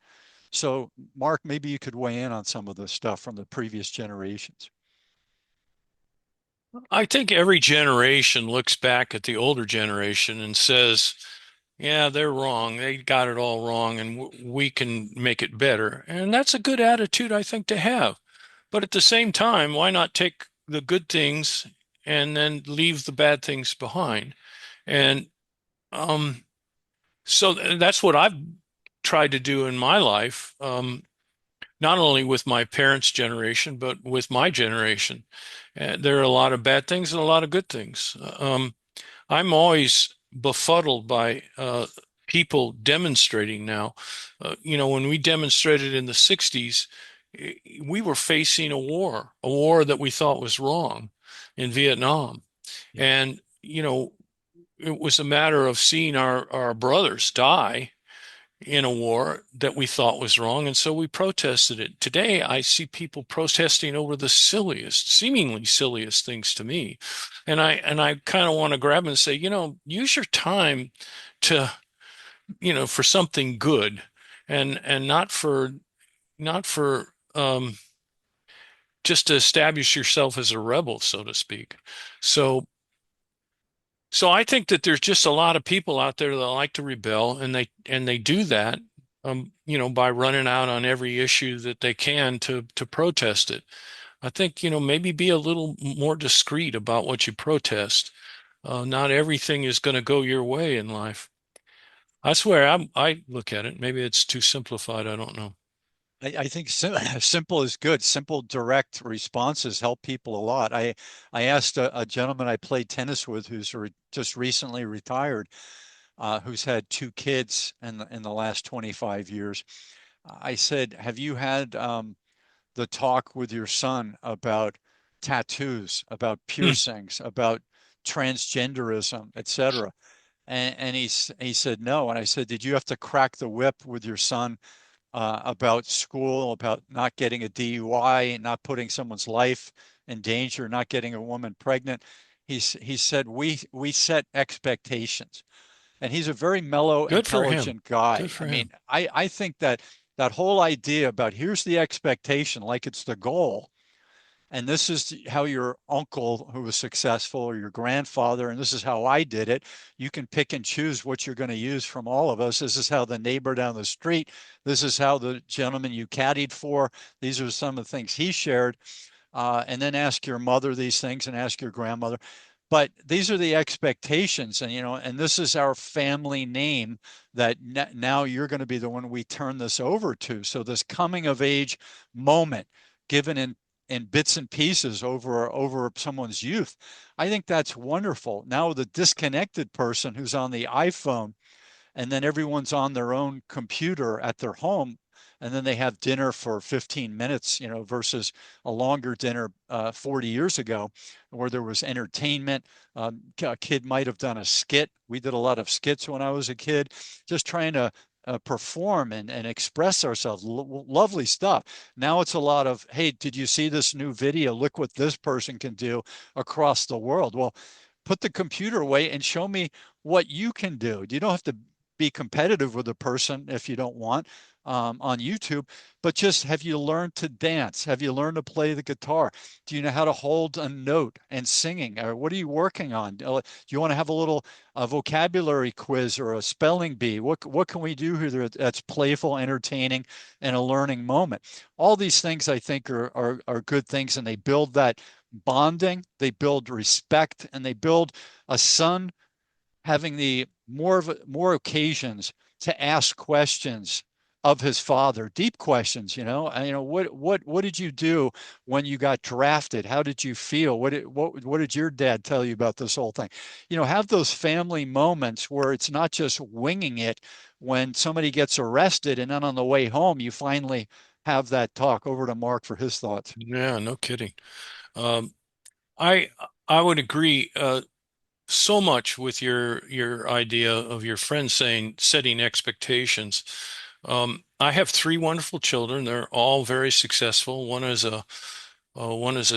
So, Mark, maybe you could weigh in on some of the stuff from the previous generations. I think every generation looks back at the older generation and says, yeah, they're wrong. They got it all wrong, and we can make it better. And that's a good attitude, I think, to have. But at the same time, why not take the good things and then leave the bad things behind? And um, so that's what I've tried to do in my life, not only with my parents' generation, but with my generation. There are a lot of bad things and a lot of good things. I'm always befuddled by people demonstrating now. When we demonstrated in the 60s, we were facing a war that we thought was wrong in Vietnam. Yeah. And, it was a matter of seeing our brothers die in a war that we thought was wrong. And so we protested it. Today, I see people protesting over the seemingly silliest things to me. And I kind of want to grab them and say, use your time to, for something good and not for just to establish yourself as a rebel, so to speak. So so I think that there's just a lot of people out there that like to rebel, and they do that by running out on every issue that they can to protest it. I think, maybe be a little more discreet about what you protest. Not everything is going to go your way in life. I swear, I look at it. Maybe it's too simplified. I don't know. I think simple is good. Simple, direct responses help people a lot. I asked a gentleman I played tennis with who's just recently retired, who's had two kids in the last 25 years. I said, "Have you had the talk with your son about tattoos, about Hmm. piercings, about transgenderism, etc.?" And he said no. And I said, "Did you have to crack the whip with your son about school, about not getting a DUI, not putting someone's life in danger, not getting a woman pregnant?" He said, we set expectations. And he's a very mellow, Good for him. intelligent guy. Good I for mean, him. I think that whole idea about here's the expectation, like it's the goal, and this is how your uncle who was successful or your grandfather, and this is how I did it. You can pick and choose what you're going to use from all of us. This is how the neighbor down the street, this is how the gentleman you caddied for, these are some of the things he shared. And then ask your mother these things and ask your grandmother. But these are the expectations, and this is our family name that now you're going to be the one we turn this over to. So this coming of age moment given in bits and pieces over someone's youth, I think that's wonderful. Now the disconnected person who's on the iPhone, and then everyone's on their own computer at their home, and then they have dinner for 15 minutes, versus a longer dinner 40 years ago where there was entertainment. A kid might have done a skit. We did a lot of skits when I was a kid, just trying to perform and express ourselves. Lovely stuff. Now it's a lot of, hey, did you see this new video? Look what this person can do across the world. Well, put the computer away and show me what you can do. You don't have to be competitive with a person if you don't want, on YouTube, but just have you learned to dance? Have you learned to play the guitar? Do you know how to hold a note and singing? Or what are you working on? Do you want to have a little vocabulary quiz or a spelling bee? What can we do here that's playful, entertaining, and a learning moment? All these things I think are good things, and they build that bonding, they build respect, and they build a son having the more occasions to ask questions of his father, deep questions. What did you do when you got drafted? How did you feel? What did your dad tell you about this whole thing? Have those family moments where it's not just winging it when somebody gets arrested, and then on the way home you finally have that talk. Over to Mark for his thoughts. Yeah, no kidding. Um, I I would agree so much with your idea of your friend saying setting expectations. I have three wonderful children. They're all very successful. One is a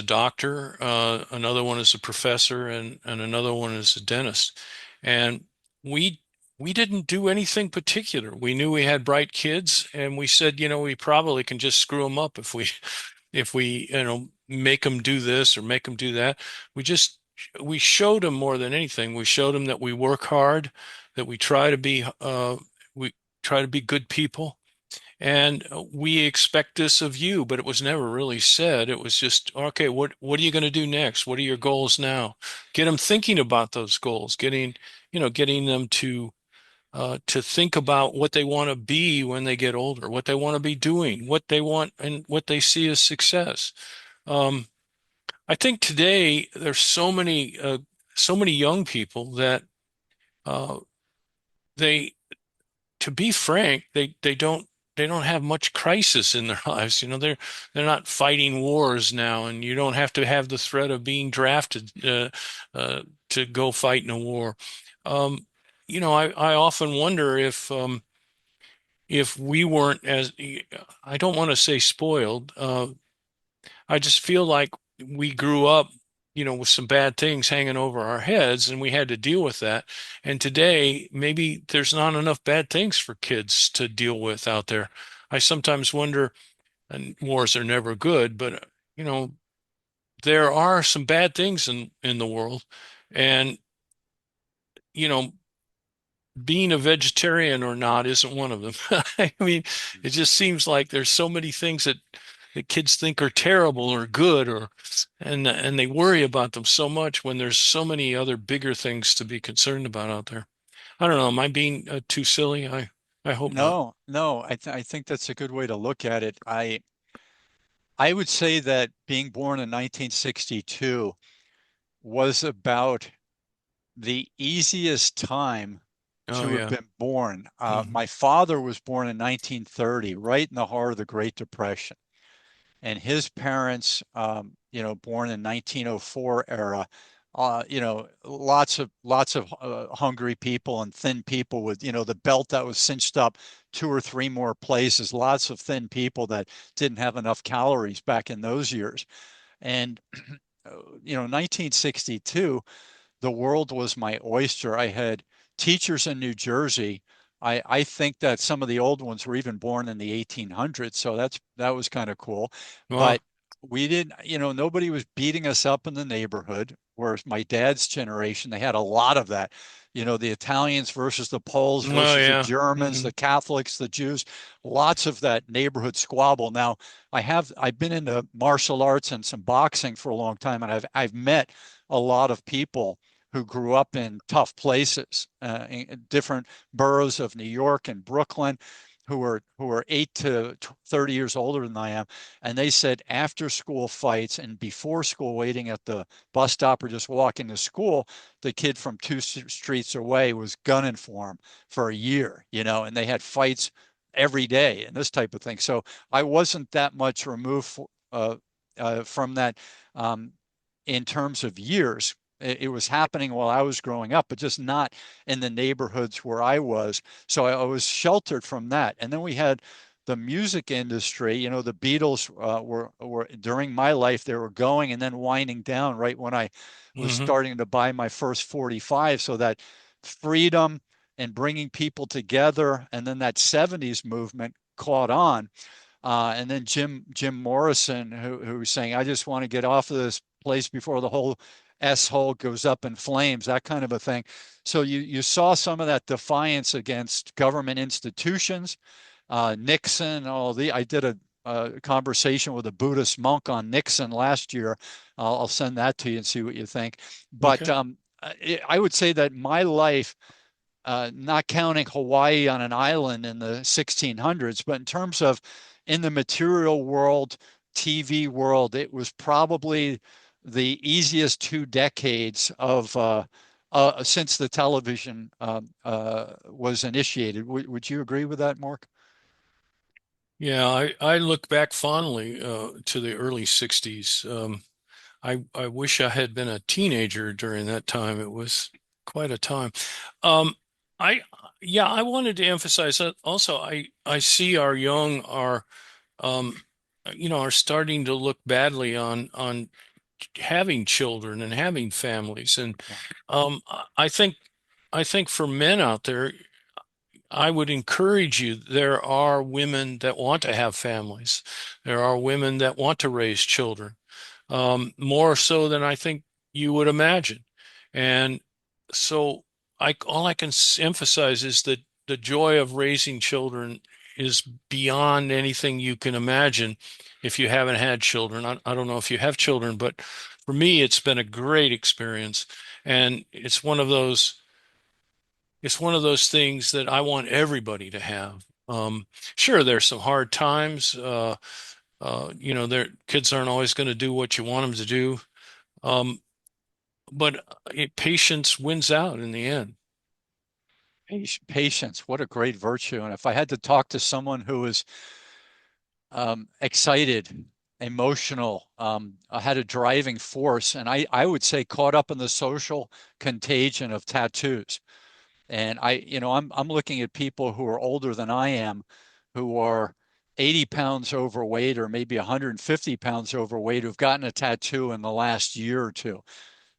doctor, another one is a professor, and another one is a dentist. And we we didn't do anything particular. We knew we had bright kids, and we said, we probably can just screw them up if we make them do this or make them do that. We showed them more than anything. We showed them that we work hard, that we try to be good people, and we expect this of you, but it was never really said. It was just, okay, what are you going to do next? What are your goals now? Get them thinking about those goals, getting them to think about what they want to be when they get older, what they want to be doing, what they want, and what they see as success. Um, I think today there's so many young people that uh, they, to be frank, they don't have much crisis in their lives. They're not fighting wars now, and you don't have to have the threat of being drafted to go fight in a war. I often wonder if we weren't as, I don't want to say spoiled. I just feel like we grew up, with some bad things hanging over our heads, and we had to deal with that. And today, maybe there's not enough bad things for kids to deal with out there. I sometimes wonder, and wars are never good, but there are some bad things in the world, and you know, being a vegetarian or not isn't one of them. I mean, it just seems like there's so many things that kids think are terrible or good, or and they worry about them so much when there's so many other bigger things to be concerned about out there. I don't know. Am I being too silly? I hope not. No, no, I think that's a good way to look at it. I would say that being born in 1962 was about the easiest time Oh to have yeah. been born. Hmm. My father was born in 1930, right in the heart of the Great Depression, and his parents, born in 1904 era. Lots of hungry people and thin people with, the belt that was cinched up two or three more places. Lots of thin people that didn't have enough calories back in those years. And 1962, the world was my oyster. I had teachers in New Jersey. I think that some of the old ones were even born in the 1800s, so that was kind of cool. Wow. But we didn't, nobody was beating us up in the neighborhood. Whereas my dad's generation, they had a lot of that. The Italians versus the Poles Oh versus the yeah. Germans, Hmm. the Catholics, the Jews, lots of that neighborhood squabble. Now, I've been into martial arts and some boxing for a long time, and I've met a lot of people who grew up in tough places, in different boroughs of New York and Brooklyn, who are 8 to 30 years older than I am, and they said after school fights and before school, waiting at the bus stop or just walking to school, the kid from two streets away was gunning for him for a year, and they had fights every day and this type of thing. So I wasn't that much removed from that um, in terms of years. It was happening while I was growing up, but just not in the neighborhoods where I was. So I was sheltered from that. And then we had the music industry. The Beatles were during my life, they were going and then winding down right when I was Hmm. starting to buy my first 45. So that freedom and bringing people together, and then that 70s movement caught on. And then Jim Morrison, who was saying, "I just want to get off of this place before the whole S-hole goes up in flames," that kind of a thing. So you saw some of that defiance against government institutions. Nixon, I did a conversation with a Buddhist monk on Nixon last year. I'll send that to you and see what you think. But Okay. I would say that my life, not counting Hawaii on an island in the 1600s, but in terms of in the material world, TV world, it was probably the easiest 2 decades of since the television was initiated. Would you agree with that, Mark? Yeah, I look back fondly to the early 60s. I wish I had been a teenager during that time. It was quite a time. Um, I yeah, I wanted to emphasize that also. I see our young um, are starting to look badly on having children and having families, and Yeah. um, I think I think for men out there, I would encourage you. There are women that want to have families. There are women that want to raise children, more so than I think you would imagine. And so all I can emphasize is that the joy of raising children is beyond anything you can imagine if you haven't had children. I don't know if you have children, but for me, it's been a great experience. And it's one of those things that I want everybody to have. Sure, there's some hard times. Their kids aren't always going to do what you want them to do. Um, but patience wins out in the end. Patience, what a great virtue. And if I had to talk to someone who was excited, emotional, had a driving force, and I would say caught up in the social contagion of tattoos. And I'm looking at people who are older than I am, who are 80 pounds overweight or maybe 150 pounds overweight, who've gotten a tattoo in the last year or two.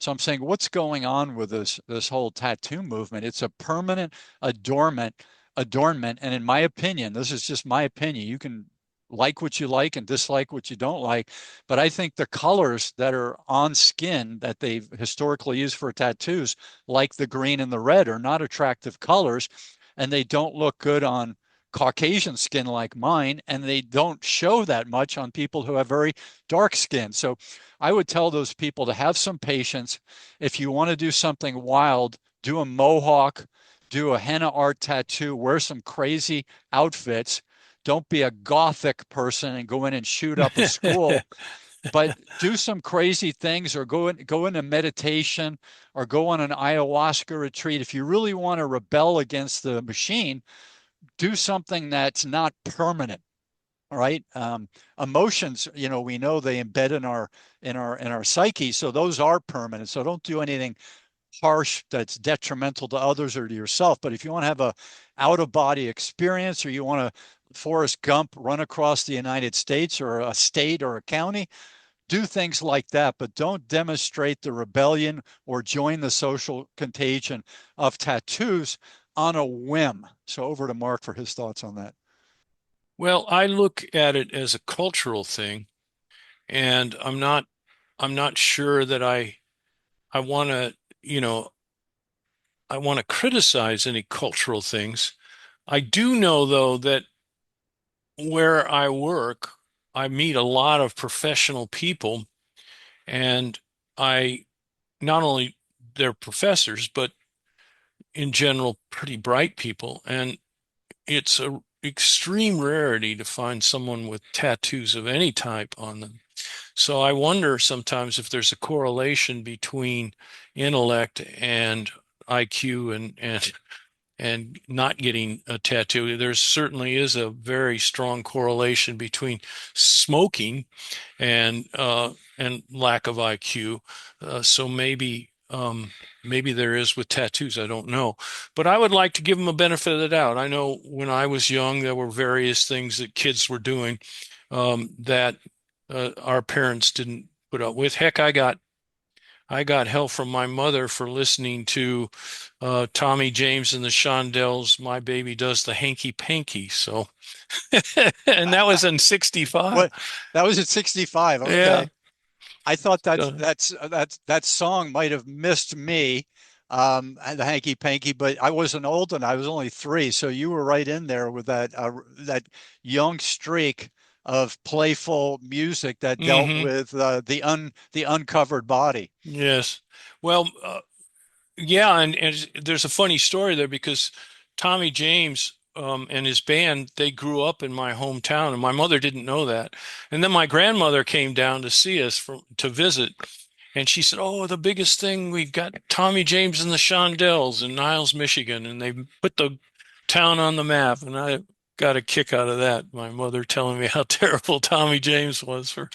So I'm saying, what's going on with this whole tattoo movement? It's a permanent adornment, and in my opinion, this is just my opinion. You can like what you like and dislike what you don't like. But I think the colors that are on skin that they've historically used for tattoos, like the green and the red, are not attractive colors, and they don't look good on Caucasian skin like mine, and they don't show that much on people who have very dark skin. So I would tell those people to have some patience. If you want to do something wild, do a mohawk, do a henna art tattoo, wear some crazy outfits. Don't be a gothic person and go in and shoot up a school, but do some crazy things, or go into meditation, or go on an ayahuasca retreat. If you really want to rebel against the machine, do something that's not permanent. All right. Emotions, we know they embed in our psyche, so those are permanent. So don't do anything harsh that's detrimental to others or to yourself. But if you want to have a out of body experience, or you want to Forrest Gump run across the United States or a state or a county, do things like that, but don't demonstrate the rebellion or join the social contagion of tattoos on a whim. So over to Marc for his thoughts on that. Well, I look at it as a cultural thing, and I'm not sure that I want to, I want to criticize any cultural things. I do know though that where I work, I meet a lot of professional people, and I not only they're professors, but in general pretty bright people, and it's a extreme rarity to find someone with tattoos of any type on them. So I wonder sometimes if there's a correlation between intellect and IQ and not getting a tattoo. There certainly is a very strong correlation between smoking and lack of IQ. So maybe there is with tattoos. I don't know, but I would like to give them a benefit of the doubt. I know when I was young, there were various things that kids were doing that our parents didn't put up with. Heck, I got hell from my mother for listening to Tommy James and the Shondells. My baby does the hanky panky. So, and that was in '65. What? That was at 65. Yeah. Okay. I thought Uh, that song might have missed me, the hanky panky, but I wasn't old and I was only 3, so you were right in there with that young streak of playful music that dealt hmm with the uncovered body. Yes. Well, yeah, and there's a funny story there because Tommy James and his band, they grew up in my hometown, and my mother didn't know that. And then my grandmother came down to see us to visit, and she said, "Oh, the biggest thing, we got Tommy James and the Shondells in Niles, Michigan, and they put the town on the map." And I got a kick out of that. My mother telling me how terrible Tommy James was for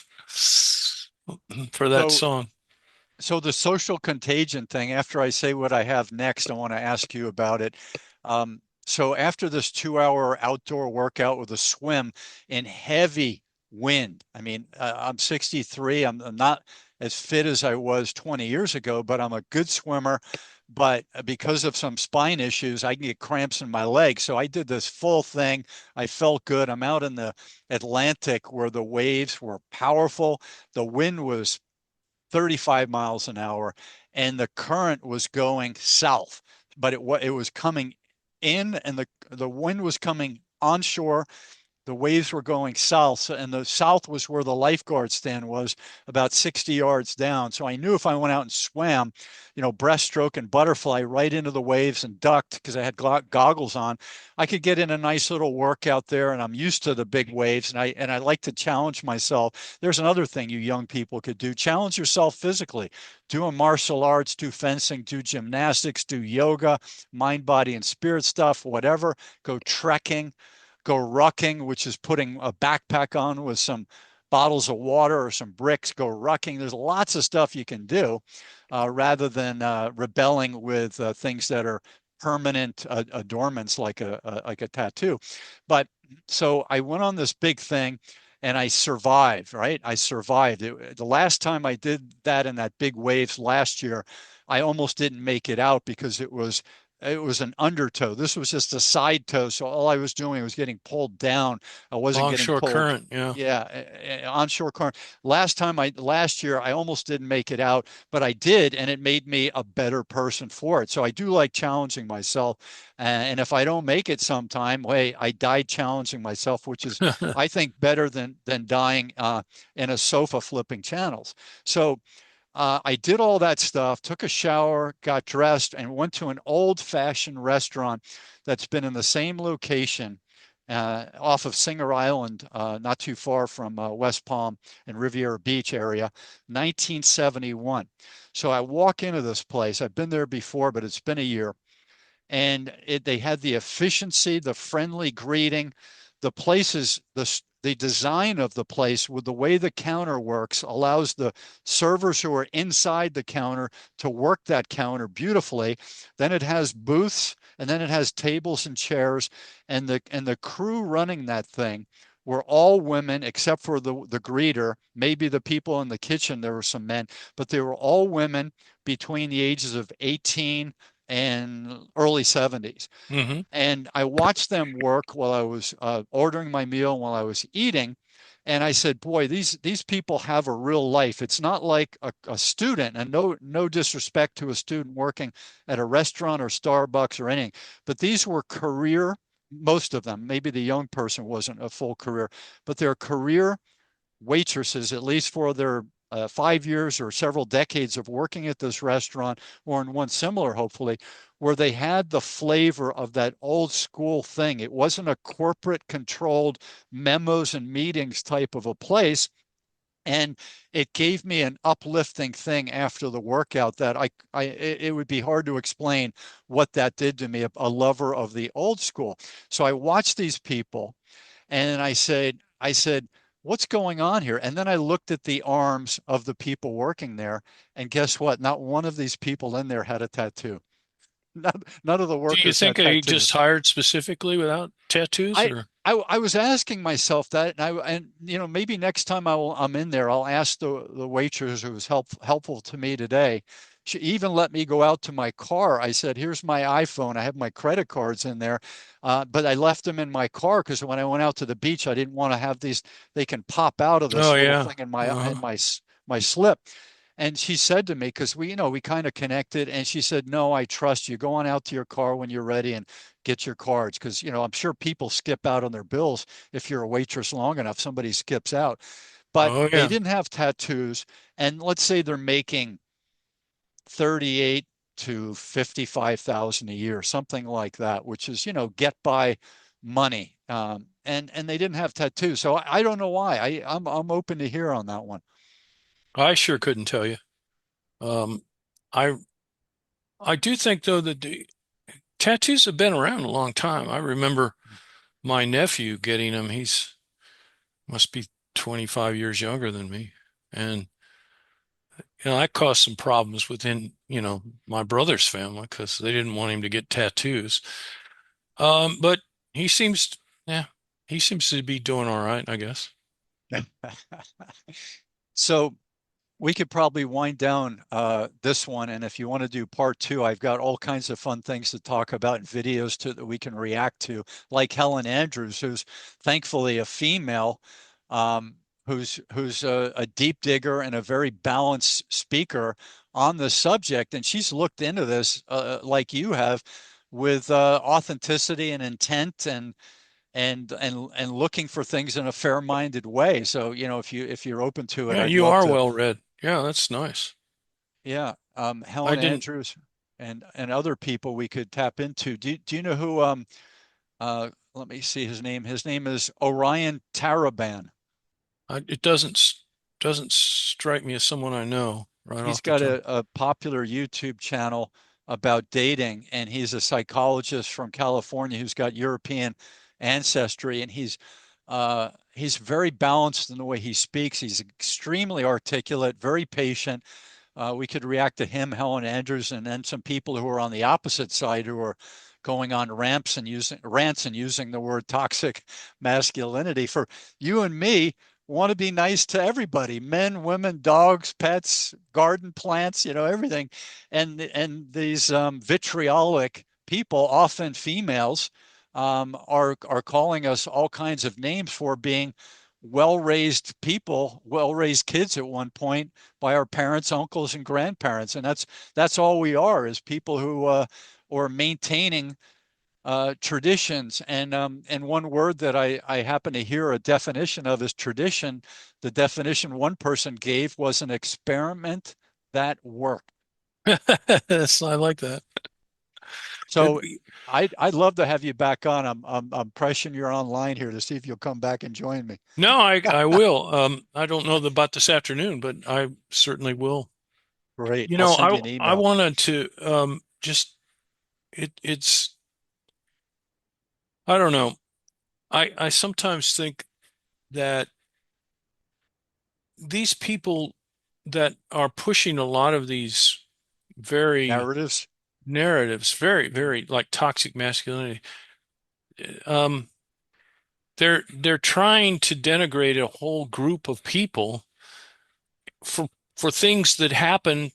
that So song. So the social contagion thing, after I say what I have next, I want to ask you about it. So after this 2-hour outdoor workout with a swim in heavy wind, I mean, I'm 63. I'm not as fit as I was 20 years ago, but I'm a good swimmer. But because of some spine issues, I can get cramps in my legs. So I did this full thing. I felt good. I'm out in the Atlantic where the waves were powerful. The wind was 35 miles an hour, and the current was going south, but it was coming in, and the wind was coming onshore. The waves were going south, and the south was where the lifeguard stand was, about 60 yards down. So I knew if I went out and swam, breaststroke and butterfly right into the waves and ducked because I had goggles on, I could get in a nice little workout there. And I'm used to the big waves, and I like to challenge myself. There's another thing you young people could do: challenge yourself physically. Do a martial arts, do fencing, do gymnastics, do yoga, mind, body, and spirit stuff, whatever. Go trekking, go rucking, which is putting a backpack on with some bottles of water or some bricks. Go rucking. There's lots of stuff you can do rather than rebelling with things that are permanent adornments like a tattoo. But so I went on this big thing and I survived, right? I survived. The last time I did that in that big waves last year, I almost didn't make it out because it was it was an undertow. This was just a side toe. So all I was doing was getting pulled down. I wasn't getting Longshore pulled. current, yeah. Yeah, onshore current. Last year, I almost didn't make it out, but I did, and it made me a better person for it. So I do like challenging myself. And if I don't make it sometime, hey, I died challenging myself, which is, I think, better than dying in a sofa flipping channels. So I did all that stuff, took a shower, got dressed, and went to an old-fashioned restaurant that's been in the same location off of Singer Island, not too far from West Palm and Riviera Beach area, 1971. So I walk into this place. I've been there before, but it's been a year. And they had the efficiency, the friendly greeting. The place is the design of the place with the way the counter works allows the servers who are inside the counter to work that counter beautifully. Then it has booths, and then it has tables and chairs, and the crew running that thing were all women except for the greeter, maybe the people in the kitchen, there were some men, but they were all women between the ages of 18 and early 70s. Hmm. And I watched them work while I was ordering my meal, while I was eating. And I said, boy, these people have a real life. It's not like a student, and no disrespect to a student working at a restaurant or Starbucks or anything, but these were career, most of them, maybe the young person wasn't a full career, but they're career waitresses, at least for their 5 years or several decades of working at this restaurant, or in one similar, hopefully, where they had the flavor of that old school thing. It wasn't a corporate controlled memos and meetings type of a place. And it gave me an uplifting thing after the workout that it would be hard to explain what that did to me, a lover of the old school. So I watched these people, and I said, what's going on here? And then I looked at the arms of the people working there, and guess what? Not one of these people in there had a tattoo. None of the Do you workers think had they tattoos. just hired specifically without tattoos, I, or? I was asking myself that, and maybe next time I'm in there, I'll ask the waitress who was helpful to me today. She even let me go out to my car. I said, "Here's my iPhone. I have my credit cards in there, but I left them in my car because when I went out to the beach, I didn't want to have these. They can pop out of Oh this little yeah. thing in my in Uh-huh. my my slip." And she said to me, because we kind of connected, and she said, "No, I trust you. Go on out to your car when you're ready and get your cards." Because, I'm sure people skip out on their bills. If you're a waitress long enough, somebody skips out. But Oh they yeah. didn't have tattoos. And let's say they're making 38 to 55,000 a year, something like that, which is, get by money. And they didn't have tattoos. So I don't know why. I'm open to hear on that one. I sure couldn't tell you. Um, I I do think though that the tattoos have been around a long time. I remember my nephew getting them. He's must be 25 years younger than me. And that caused some problems within, my brother's family because they didn't want him to get tattoos. But he seems, yeah, he seems to be doing all right, I guess. So we could probably wind down this one. And if you want to do part two, I've got all kinds of fun things to talk about and videos that we can react to, like Helen Andrews, who's thankfully a female, who's a deep digger and a very balanced speaker on the subject. And she's looked into this like you have, with authenticity and intent, and looking for things in a fair-minded way. So, if you're open to it, Yeah, I'd you love are to. well read. Yeah, that's nice. Yeah, I Helen didn't, Andrews and other people we could tap into. Do you know who? Let me see his name. His name is Orion Taraban. it doesn't strike me as someone I know right He's off the got top. a popular YouTube channel about dating, and he's a psychologist from California who's got European ancestry, and he's very balanced in the way he speaks. He's extremely articulate, very patient. We could react to him, Helen Andrews, and then some people who are on the opposite side who are going on ramps and using rants and using the word toxic masculinity. For you and me, want to be nice to everybody, men, women, dogs, pets, garden plants, everything. And these vitriolic people, often females, are calling us all kinds of names for being well-raised people, well-raised kids at one point by our parents, uncles, and grandparents, and that's all we are, is people who are maintaining traditions. And one word that I happen to hear a definition of is tradition. The definition one person gave was an experiment that worked. Yes, I like that. So I'd love to have you back on. I'm pressing you're online here to see if you'll come back and join me. No, I will. I don't know about this afternoon, but I certainly will. Great. You I'll know, send you an I email. wanted to just it's I don't know. I sometimes think that these people that are pushing a lot of these very Narratives. narratives, very like toxic masculinity, um, they're trying to denigrate a whole group of people for things that happened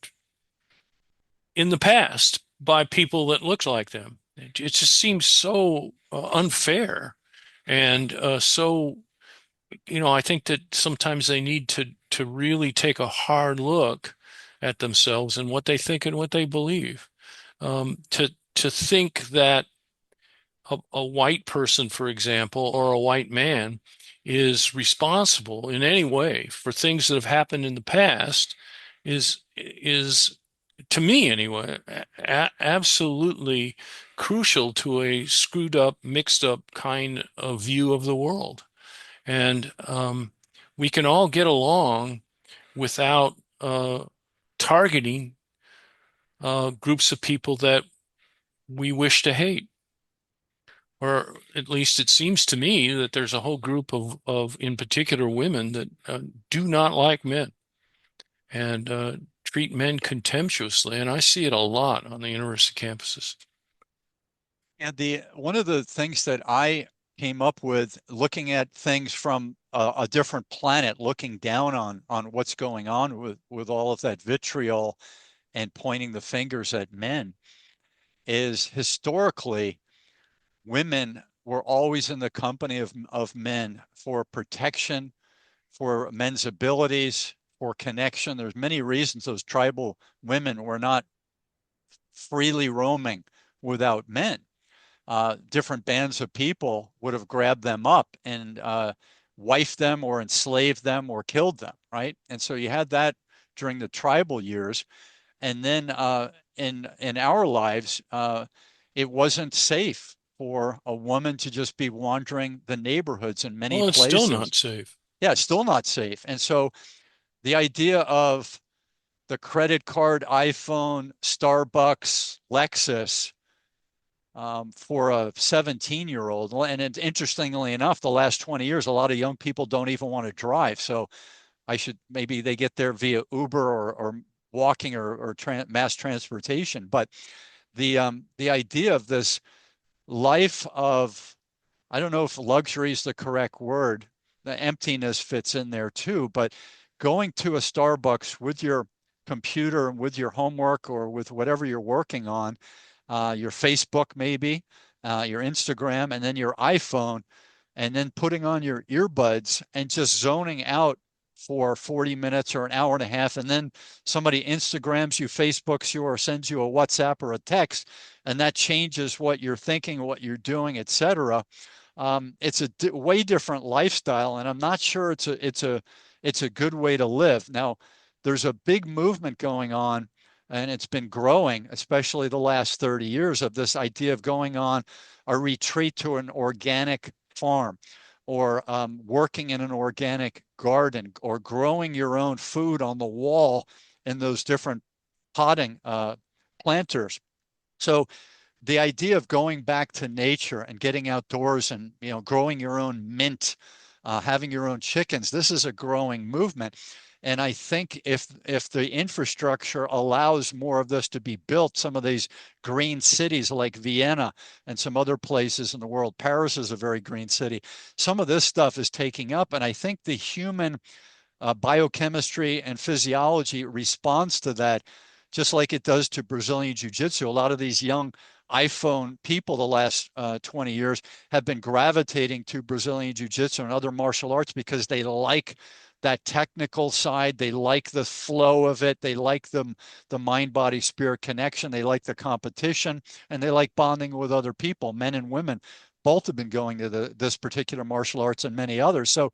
in the past by people that looked like them. It just seems so unfair and so, I think that sometimes they need to really take a hard look at themselves and what they think and what they believe. To think that a white person, for example, or a white man is responsible in any way for things that have happened in the past is to me anyway, absolutely crucial to a screwed up, mixed up kind of view of the world. And we can all get along without targeting groups of people that we wish to hate. Or at least it seems to me that there's a whole group of in particular, women that do not like men and treat men contemptuously. And I see it a lot on the university campuses. And the one of the things that I came up with looking at things from a different planet, looking down on what's going on with all of that vitriol and pointing the fingers at men, is historically women were always in the company of men for protection, for men's abilities, for connection. There's many reasons those tribal women were not freely roaming without men. Different bands of people would have grabbed them up and wifed them or enslaved them or killed them, right? And so you had that during the tribal years. And then in our lives, it wasn't safe for a woman to just be wandering the neighborhoods in many Well, it's still places. not safe. Yeah, it's still not safe. And so the idea of the credit card, iPhone, Starbucks, Lexus, for a 17-year-old. And it's, interestingly enough, the last 20 years, a lot of young people don't even want to drive. So maybe they get there via Uber or walking or mass transportation. But the idea of this life of, I don't know if luxury is the correct word, the emptiness fits in there too, but going to a Starbucks with your computer and with your homework or with whatever you're working on, your Facebook maybe, your Instagram, and then your iPhone, and then putting on your earbuds and just zoning out for 40 minutes or an hour and a half, and then somebody Instagrams you, Facebooks you, or sends you a WhatsApp or a text, and that changes what you're thinking, what you're doing, etc. It's a way different lifestyle, and I'm not sure it's a good way to live. Now, there's a big movement going on, and it's been growing, especially the last 30 years, of this idea of going on a retreat to an organic farm, or working in an organic garden, or growing your own food on the wall in those different potting planters. So the idea of going back to nature and getting outdoors and growing your own mint, having your own chickens, this is a growing movement. And I think if the infrastructure allows more of this to be built, some of these green cities like Vienna and some other places in the world, Paris is a very green city, some of this stuff is taking up. And I think the human biochemistry and physiology responds to that just like it does to Brazilian Jiu-Jitsu. A lot of these young iPhone people the last 20 years have been gravitating to Brazilian Jiu-Jitsu and other martial arts because they like that technical side. They like the flow of it. They like the mind, body, spirit connection. They like the competition, and they like bonding with other people, men and women. Both have been going to this particular martial arts and many others. So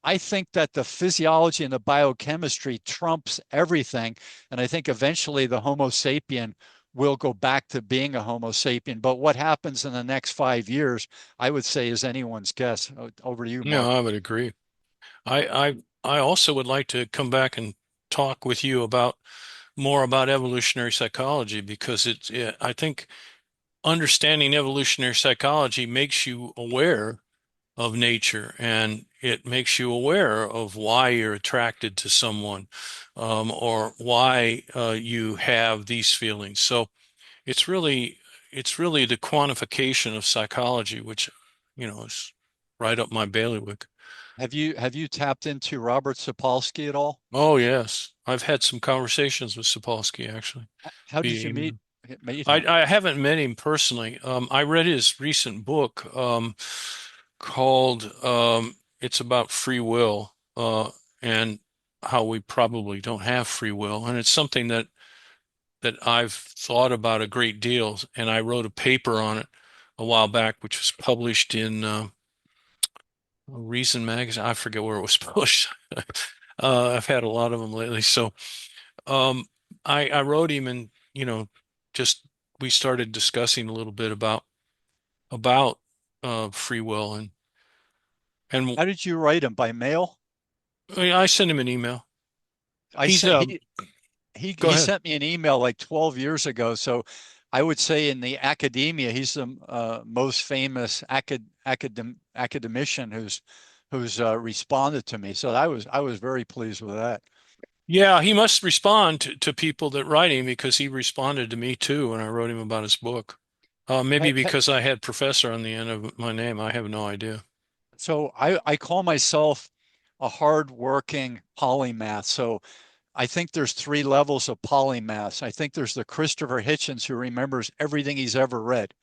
I think that the physiology and the biochemistry trumps everything. And I think eventually the Homo sapien will go back to being a Homo sapien. But what happens in the next 5 years, I would say, is anyone's guess. Over to you, No, Mark. I would agree. I also would like to come back and talk with you about more about evolutionary psychology because I think understanding evolutionary psychology makes you aware of nature and it makes you aware of why you're attracted to someone, or why you have these feelings. So it's really it's really the quantification of psychology, which, is right up my bailiwick. Have you tapped into Robert Sapolsky at all? Oh yes, I've had some conversations with Sapolsky actually How did via you email. meet I, him? I haven't met him personally. I read his recent book, called, it's about free will, and how we probably don't have free will. And it's something that I've thought about a great deal. And I wrote a paper on it a while back, which was published in Reason magazine. I forget where it was published. I've had a lot of them lately. So I wrote him, and just we started discussing a little bit about free will, and How did you write him? By mail? I sent him an email. I He's sent he Go he ahead. sent me an email like 12 years ago. So I would say in the academia, he's the most famous academician who's responded to me. So I was very pleased with that. Yeah, he must respond to people that write him because he responded to me too when I wrote him about his book. Maybe Hey, hey, because I had professor on the end of my name. I have no idea. so I call myself a hardworking polymath. So I think there's three levels of polymaths. I think there's the Christopher Hitchens who remembers everything he's ever read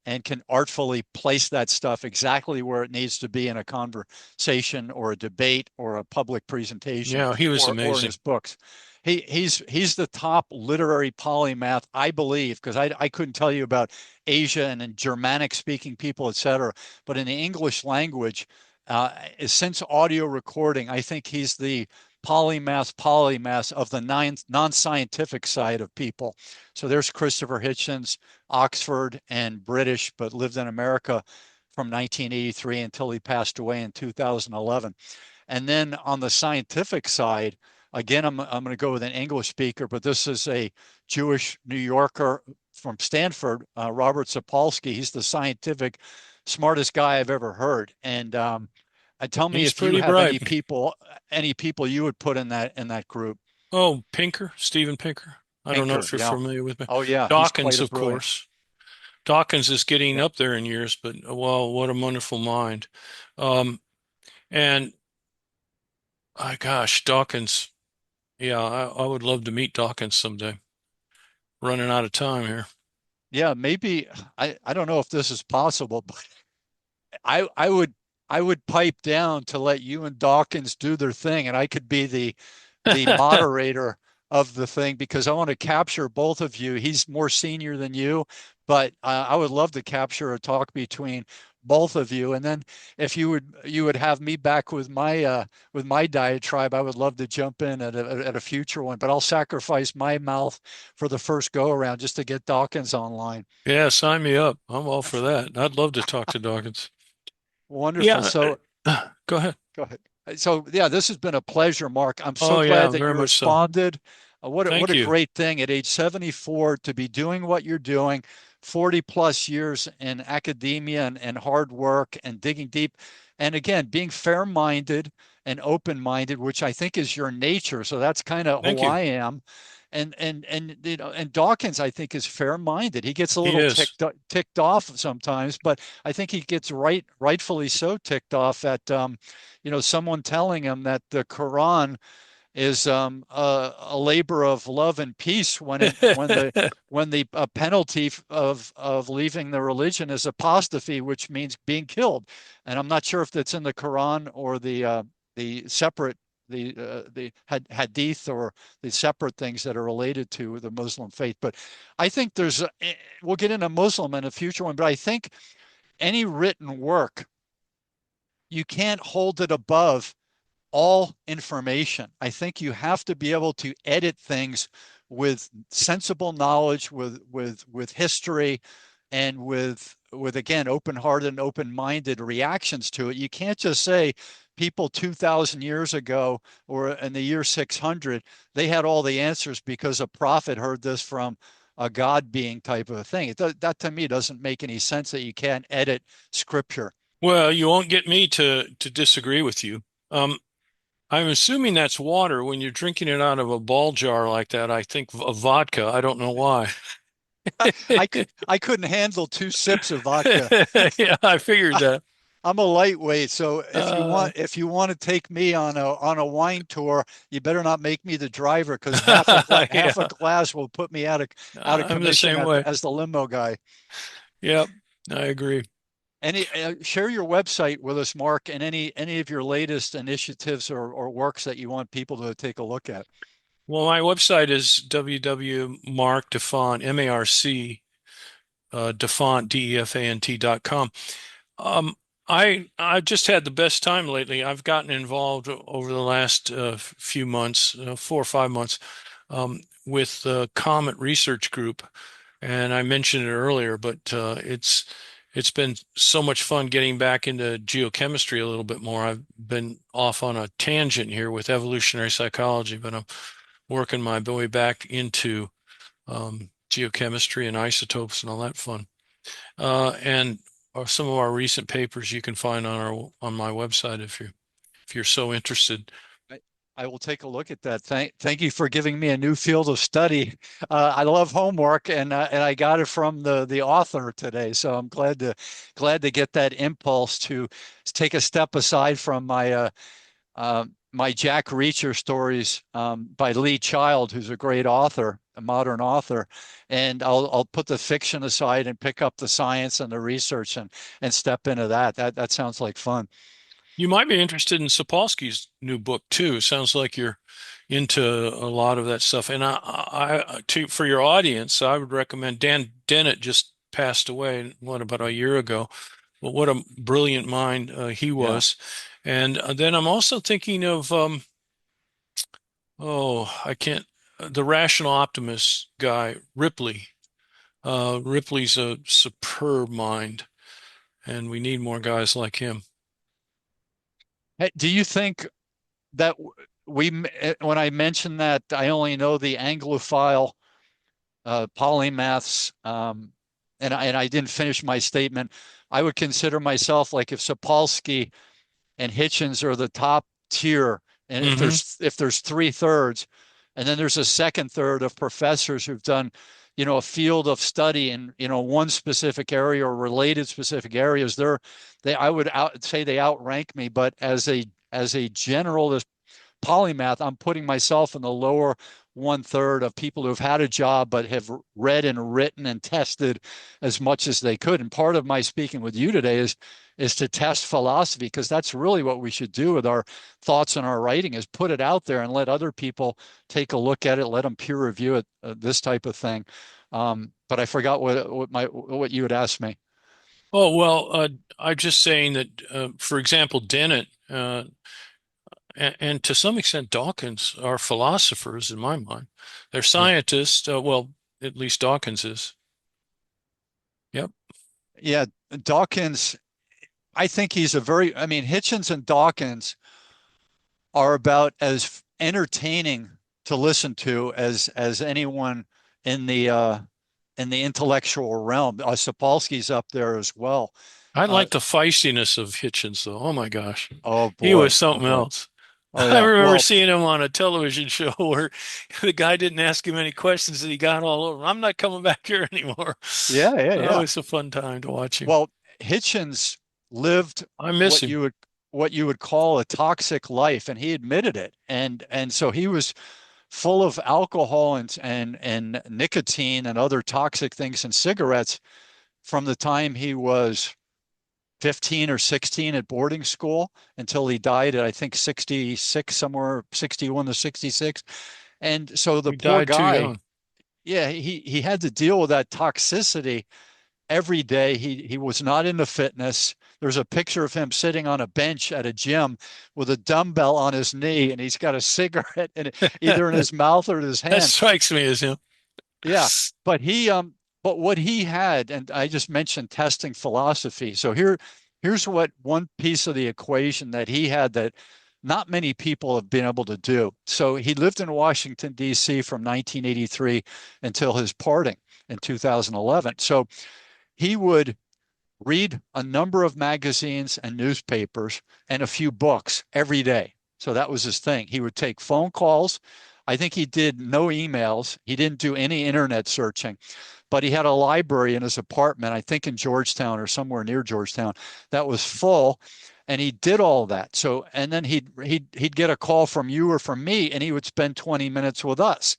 and can artfully place that stuff exactly where it needs to be in a conversation or a debate or a public presentation Yeah, he was or in amazing. his books. He's the top literary polymath, I believe, because I couldn't tell you about Asia and Germanic speaking people, et cetera. But in the English language, since audio recording, I think he's the polymath of the non-scientific side of people. So there's Christopher Hitchens, Oxford and British, but lived in America from 1983 until he passed away in 2011. And then on the scientific side, again, I'm going to go with an English speaker, but this is a Jewish New Yorker from Stanford, Robert Sapolsky. He's the scientific smartest guy I've ever heard. And tell me He's if you pretty have bright. any people you would put in that group. Oh, Pinker, Steven Pinker. I don't know Pinker, if you're yeah. familiar with me. Oh yeah, he's quite Dawkins, a of brilliant. course. Dawkins is getting Yeah. up there in years, but well, what a wonderful mind. Um, and gosh, Dawkins. Yeah, I would love to meet Dawkins someday. Running out of time here. Yeah, maybe I don't know if this is possible, but I would pipe down to let you and Dawkins do their thing, and I could be the moderator of the thing because I want to capture both of you. He's more senior than you, but I would love to capture a talk between both of you. And then if you would have me back with my diatribe, I would love to jump in at a future one. But I'll sacrifice my mouth for the first go around just to get Dawkins online. Yeah, sign me up. I'm all for that. I'd love to talk to Dawkins. Wonderful. Yeah, So go ahead. go ahead. So yeah, this has been a pleasure, Mark. I'm so Oh glad yeah, that very you much so. responded. What Thank a you. great thing at age 74 to be doing what you're doing, 40 plus years in academia and hard work and digging deep. And again, being fair-minded and open-minded, which I think is your nature. So that's kind of Thank who you. I am. And Dawkins, I think, is fair-minded. He gets a He little is. ticked off sometimes, but I think he gets rightfully so ticked off at someone telling him that the Quran is a labor of love and peace when the penalty of leaving the religion is apostasy, which means being killed. And I'm not sure if that's in the Quran or the separate the hadith or the separate things that are related to the Muslim faith. But I think we'll get into Muslim in a future one, but I think any written work, you can't hold it above all information. I think you have to be able to edit things with sensible knowledge, with history, and with again open-hearted and open-minded reactions to it. You can't just say people 2,000 years ago or in the year 600 they had all the answers because a prophet heard this from a God being type of a thing. That to me doesn't make any sense that you can't edit scripture. Well, you won't get me to disagree with you. Um, I'm assuming that's water. When you're drinking it out of a ball jar like that, I think of vodka. I don't know why. I couldn't handle 2 sips of vodka. Yeah, I figured that. I'm a lightweight, so Uh, if you want to take me on a wine tour, you better not make me the driver because half a yeah, glass will put me out of I'm the commission same way. as the limo guy. Yep, I agree. Any share your website with us, Mark, and any of your latest initiatives or works that you want people to take a look at. Well, my website is www.marcdefant, M-A-R-C, Defant, DEFANT.com. I just had the best time lately. I've gotten involved over the last few months, 4 or 5 months, with the Comet Research Group, and I mentioned it earlier, but it's been so much fun getting back into geochemistry a little bit more. I've been off on a tangent here with evolutionary psychology, but I'm working my way back into geochemistry and isotopes and all that fun. And some of our recent papers you can find on my website if you're so interested. I, I will take a look at that. Thank you for giving me a new field of study. I love homework, and I got it from the author today. So I'm glad to get that impulse to take a step aside from my Jack Reacher stories by Lee Child, who's a great author, a modern author, and I'll put the fiction aside and pick up the science and the research and step into that. That sounds like fun. You might be interested in Sapolsky's new book too. Sounds like you're into a lot of that stuff. And for your audience, I would recommend Dan Dennett just passed away, what, about a year ago. But what a brilliant mind he Yeah. was. And then I'm also thinking of I can't the rational optimist guy, Ripley. Ripley's a superb mind, and we need more guys like him. Hey, do you think that when I mentioned that I only know the Anglophile polymaths, and I didn't finish my statement, I would consider myself like if Sapolsky and Hitchens are the top tier, and Hmm. if there's 3/3, and then there's a second third of professors who've done, a field of study in one specific area or related specific areas, I would say they outrank me, but as a generalist polymath, I'm putting myself in the lower 1/3 of people who have had a job but have read and written and tested as much as they could. And part of my speaking with you today is to test philosophy, because that's really what we should do with our thoughts and our writing, is put it out there and let other people take a look at it, let them peer review it, this type of thing. But I forgot what you had asked me. Oh, well, I'm just saying that, for example, Dennett, and to some extent Dawkins are philosophers in my mind. They're Yeah. scientists. Well, at least Dawkins is. Yep. Yeah, Dawkins, I think I mean, Hitchens and Dawkins are about as entertaining to listen to as anyone in the intellectual realm. Sapolsky's up there as well. I Uh, like the feistiness of Hitchens, though. Oh my gosh, oh he was boy, oh something boy, else. oh I yeah. remember Well, seeing him on a television show where the guy didn't ask him any questions and he got all over. I'm not coming back here anymore. yeah, yeah, Oh, yeah. it's a fun time to watch him. Well, Hitchens lived I miss what him. you would what you would call a toxic life, and he admitted it. And so he was full of alcohol and nicotine and other toxic things and cigarettes from the time he was 15 or 16 at boarding school until he died at, I think, 66, somewhere 61 to 66. And so the He poor died too guy, young. yeah, he had to deal with that toxicity every day. He was not into fitness. There's a picture of him sitting on a bench at a gym with a dumbbell on his knee, and he's got a cigarette in either in his mouth or in his That hand. strikes me as him. Yeah, but but what he had, and I just mentioned testing philosophy. So here's what one piece of the equation that he had that not many people have been able to do. So he lived in Washington, D.C. from 1983 until his parting in 2011. So he would read a number of magazines and newspapers and a few books every day. So that was his thing. He would take phone calls. I think he did no emails. He didn't do any internet searching, but he had a library in his apartment, I think in Georgetown or somewhere near Georgetown, that was full. And he did all that. So, and then he'd get a call from you or from me, and he would spend 20 minutes with us.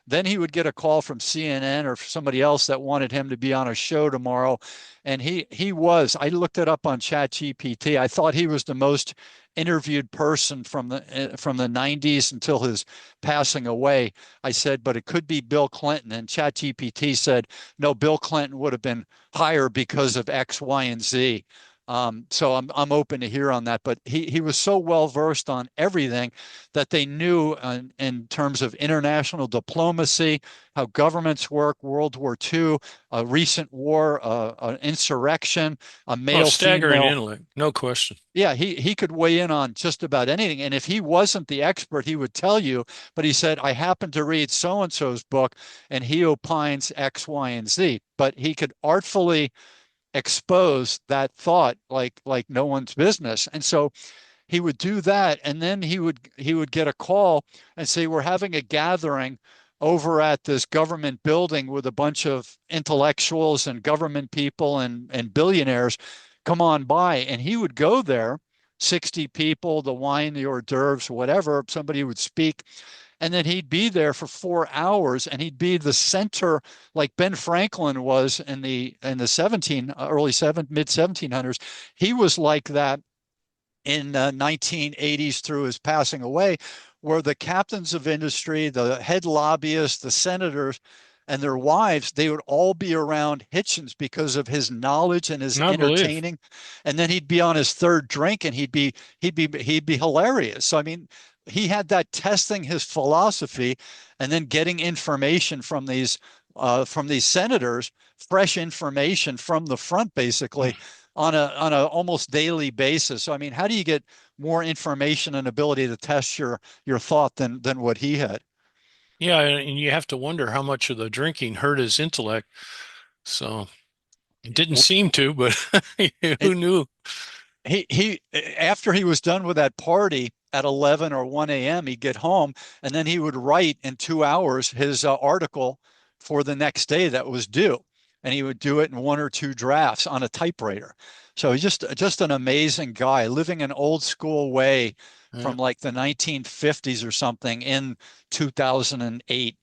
Then he would get a call from CNN or somebody else that wanted him to be on a show tomorrow. And I looked it up on ChatGPT. I thought he was the most interviewed person from the 90s until his passing away. I said, but it could be Bill Clinton. And ChatGPT said, no, Bill Clinton would have been higher because of X, Y, and Z. So I'm open to hear on that, but he was so well versed on everything that they knew in terms of international diplomacy, how governments work, World War II, a recent war, an insurrection, a Oh, staggering male-female. intellect, no question. Yeah, he could weigh in on just about anything. And if he wasn't the expert, he would tell you. But he said, I happened to read so and so's book, and he opines X, Y, and Z. But he could artfully expose that thought like no one's business. And so he would do that, and then he would get a call and say, we're having a gathering over at this government building with a bunch of intellectuals and government people and billionaires. Come on by. And he would go there, 60 people, the wine, the hors d'oeuvres, whatever, somebody would speak, and then he'd be there for 4 hours, and he'd be the center, like Ben Franklin was in the mid 1700s. He was like that in the 1980s through his passing away, where the captains of industry, the head lobbyists, the senators, and their wives, they would all be around Hitchens because of his knowledge and his I believe. entertaining. And then he'd be on his third drink, and he'd be hilarious. So I mean, he had that testing his philosophy, and then getting information from these senators, fresh information from the front, basically on a almost daily basis. So I mean, how do you get more information and ability to test your thought than what he had? Yeah, and you have to wonder how much of the drinking hurt his intellect. So it didn't seem to, but who It, knew? he after he was done with that party at 11 or 1 a.m., he'd get home, and then he would write in 2 hours his article for the next day that was due, and he would do it in one or two drafts on a typewriter. So he's just an amazing guy, living an old school way Yeah, from like the 1950s or something in 2008,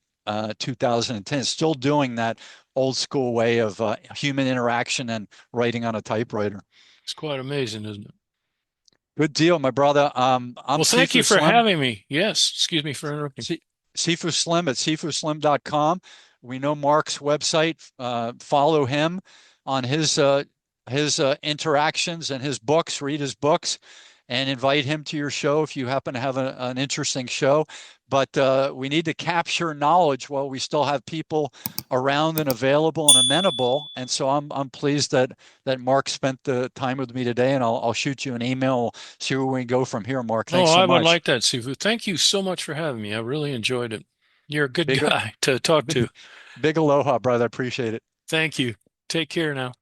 2010, still doing that old school way of human interaction and writing on a typewriter. it's quite amazing, isn't it? Good deal, my brother. I'm Well, thank you Sifu for Slim. having me. Yes, excuse me for interrupting. Sifu Slim at sifuslim.com. We know Marc's website. Follow him on his interactions and his books. Read his books, and invite him to your show if you happen to have an interesting show. But we need to capture knowledge while we still have people around and available and amenable. And so I'm pleased that Marc spent the time with me today, and I'll shoot you an email. We'll see where we go from here, Marc. Oh, Thanks so I would much. like that, Sifu. Thank you so much for having me. I really enjoyed it. You're a good Big guy to talk to. big aloha, brother. Appreciate it. Thank you. Take care now.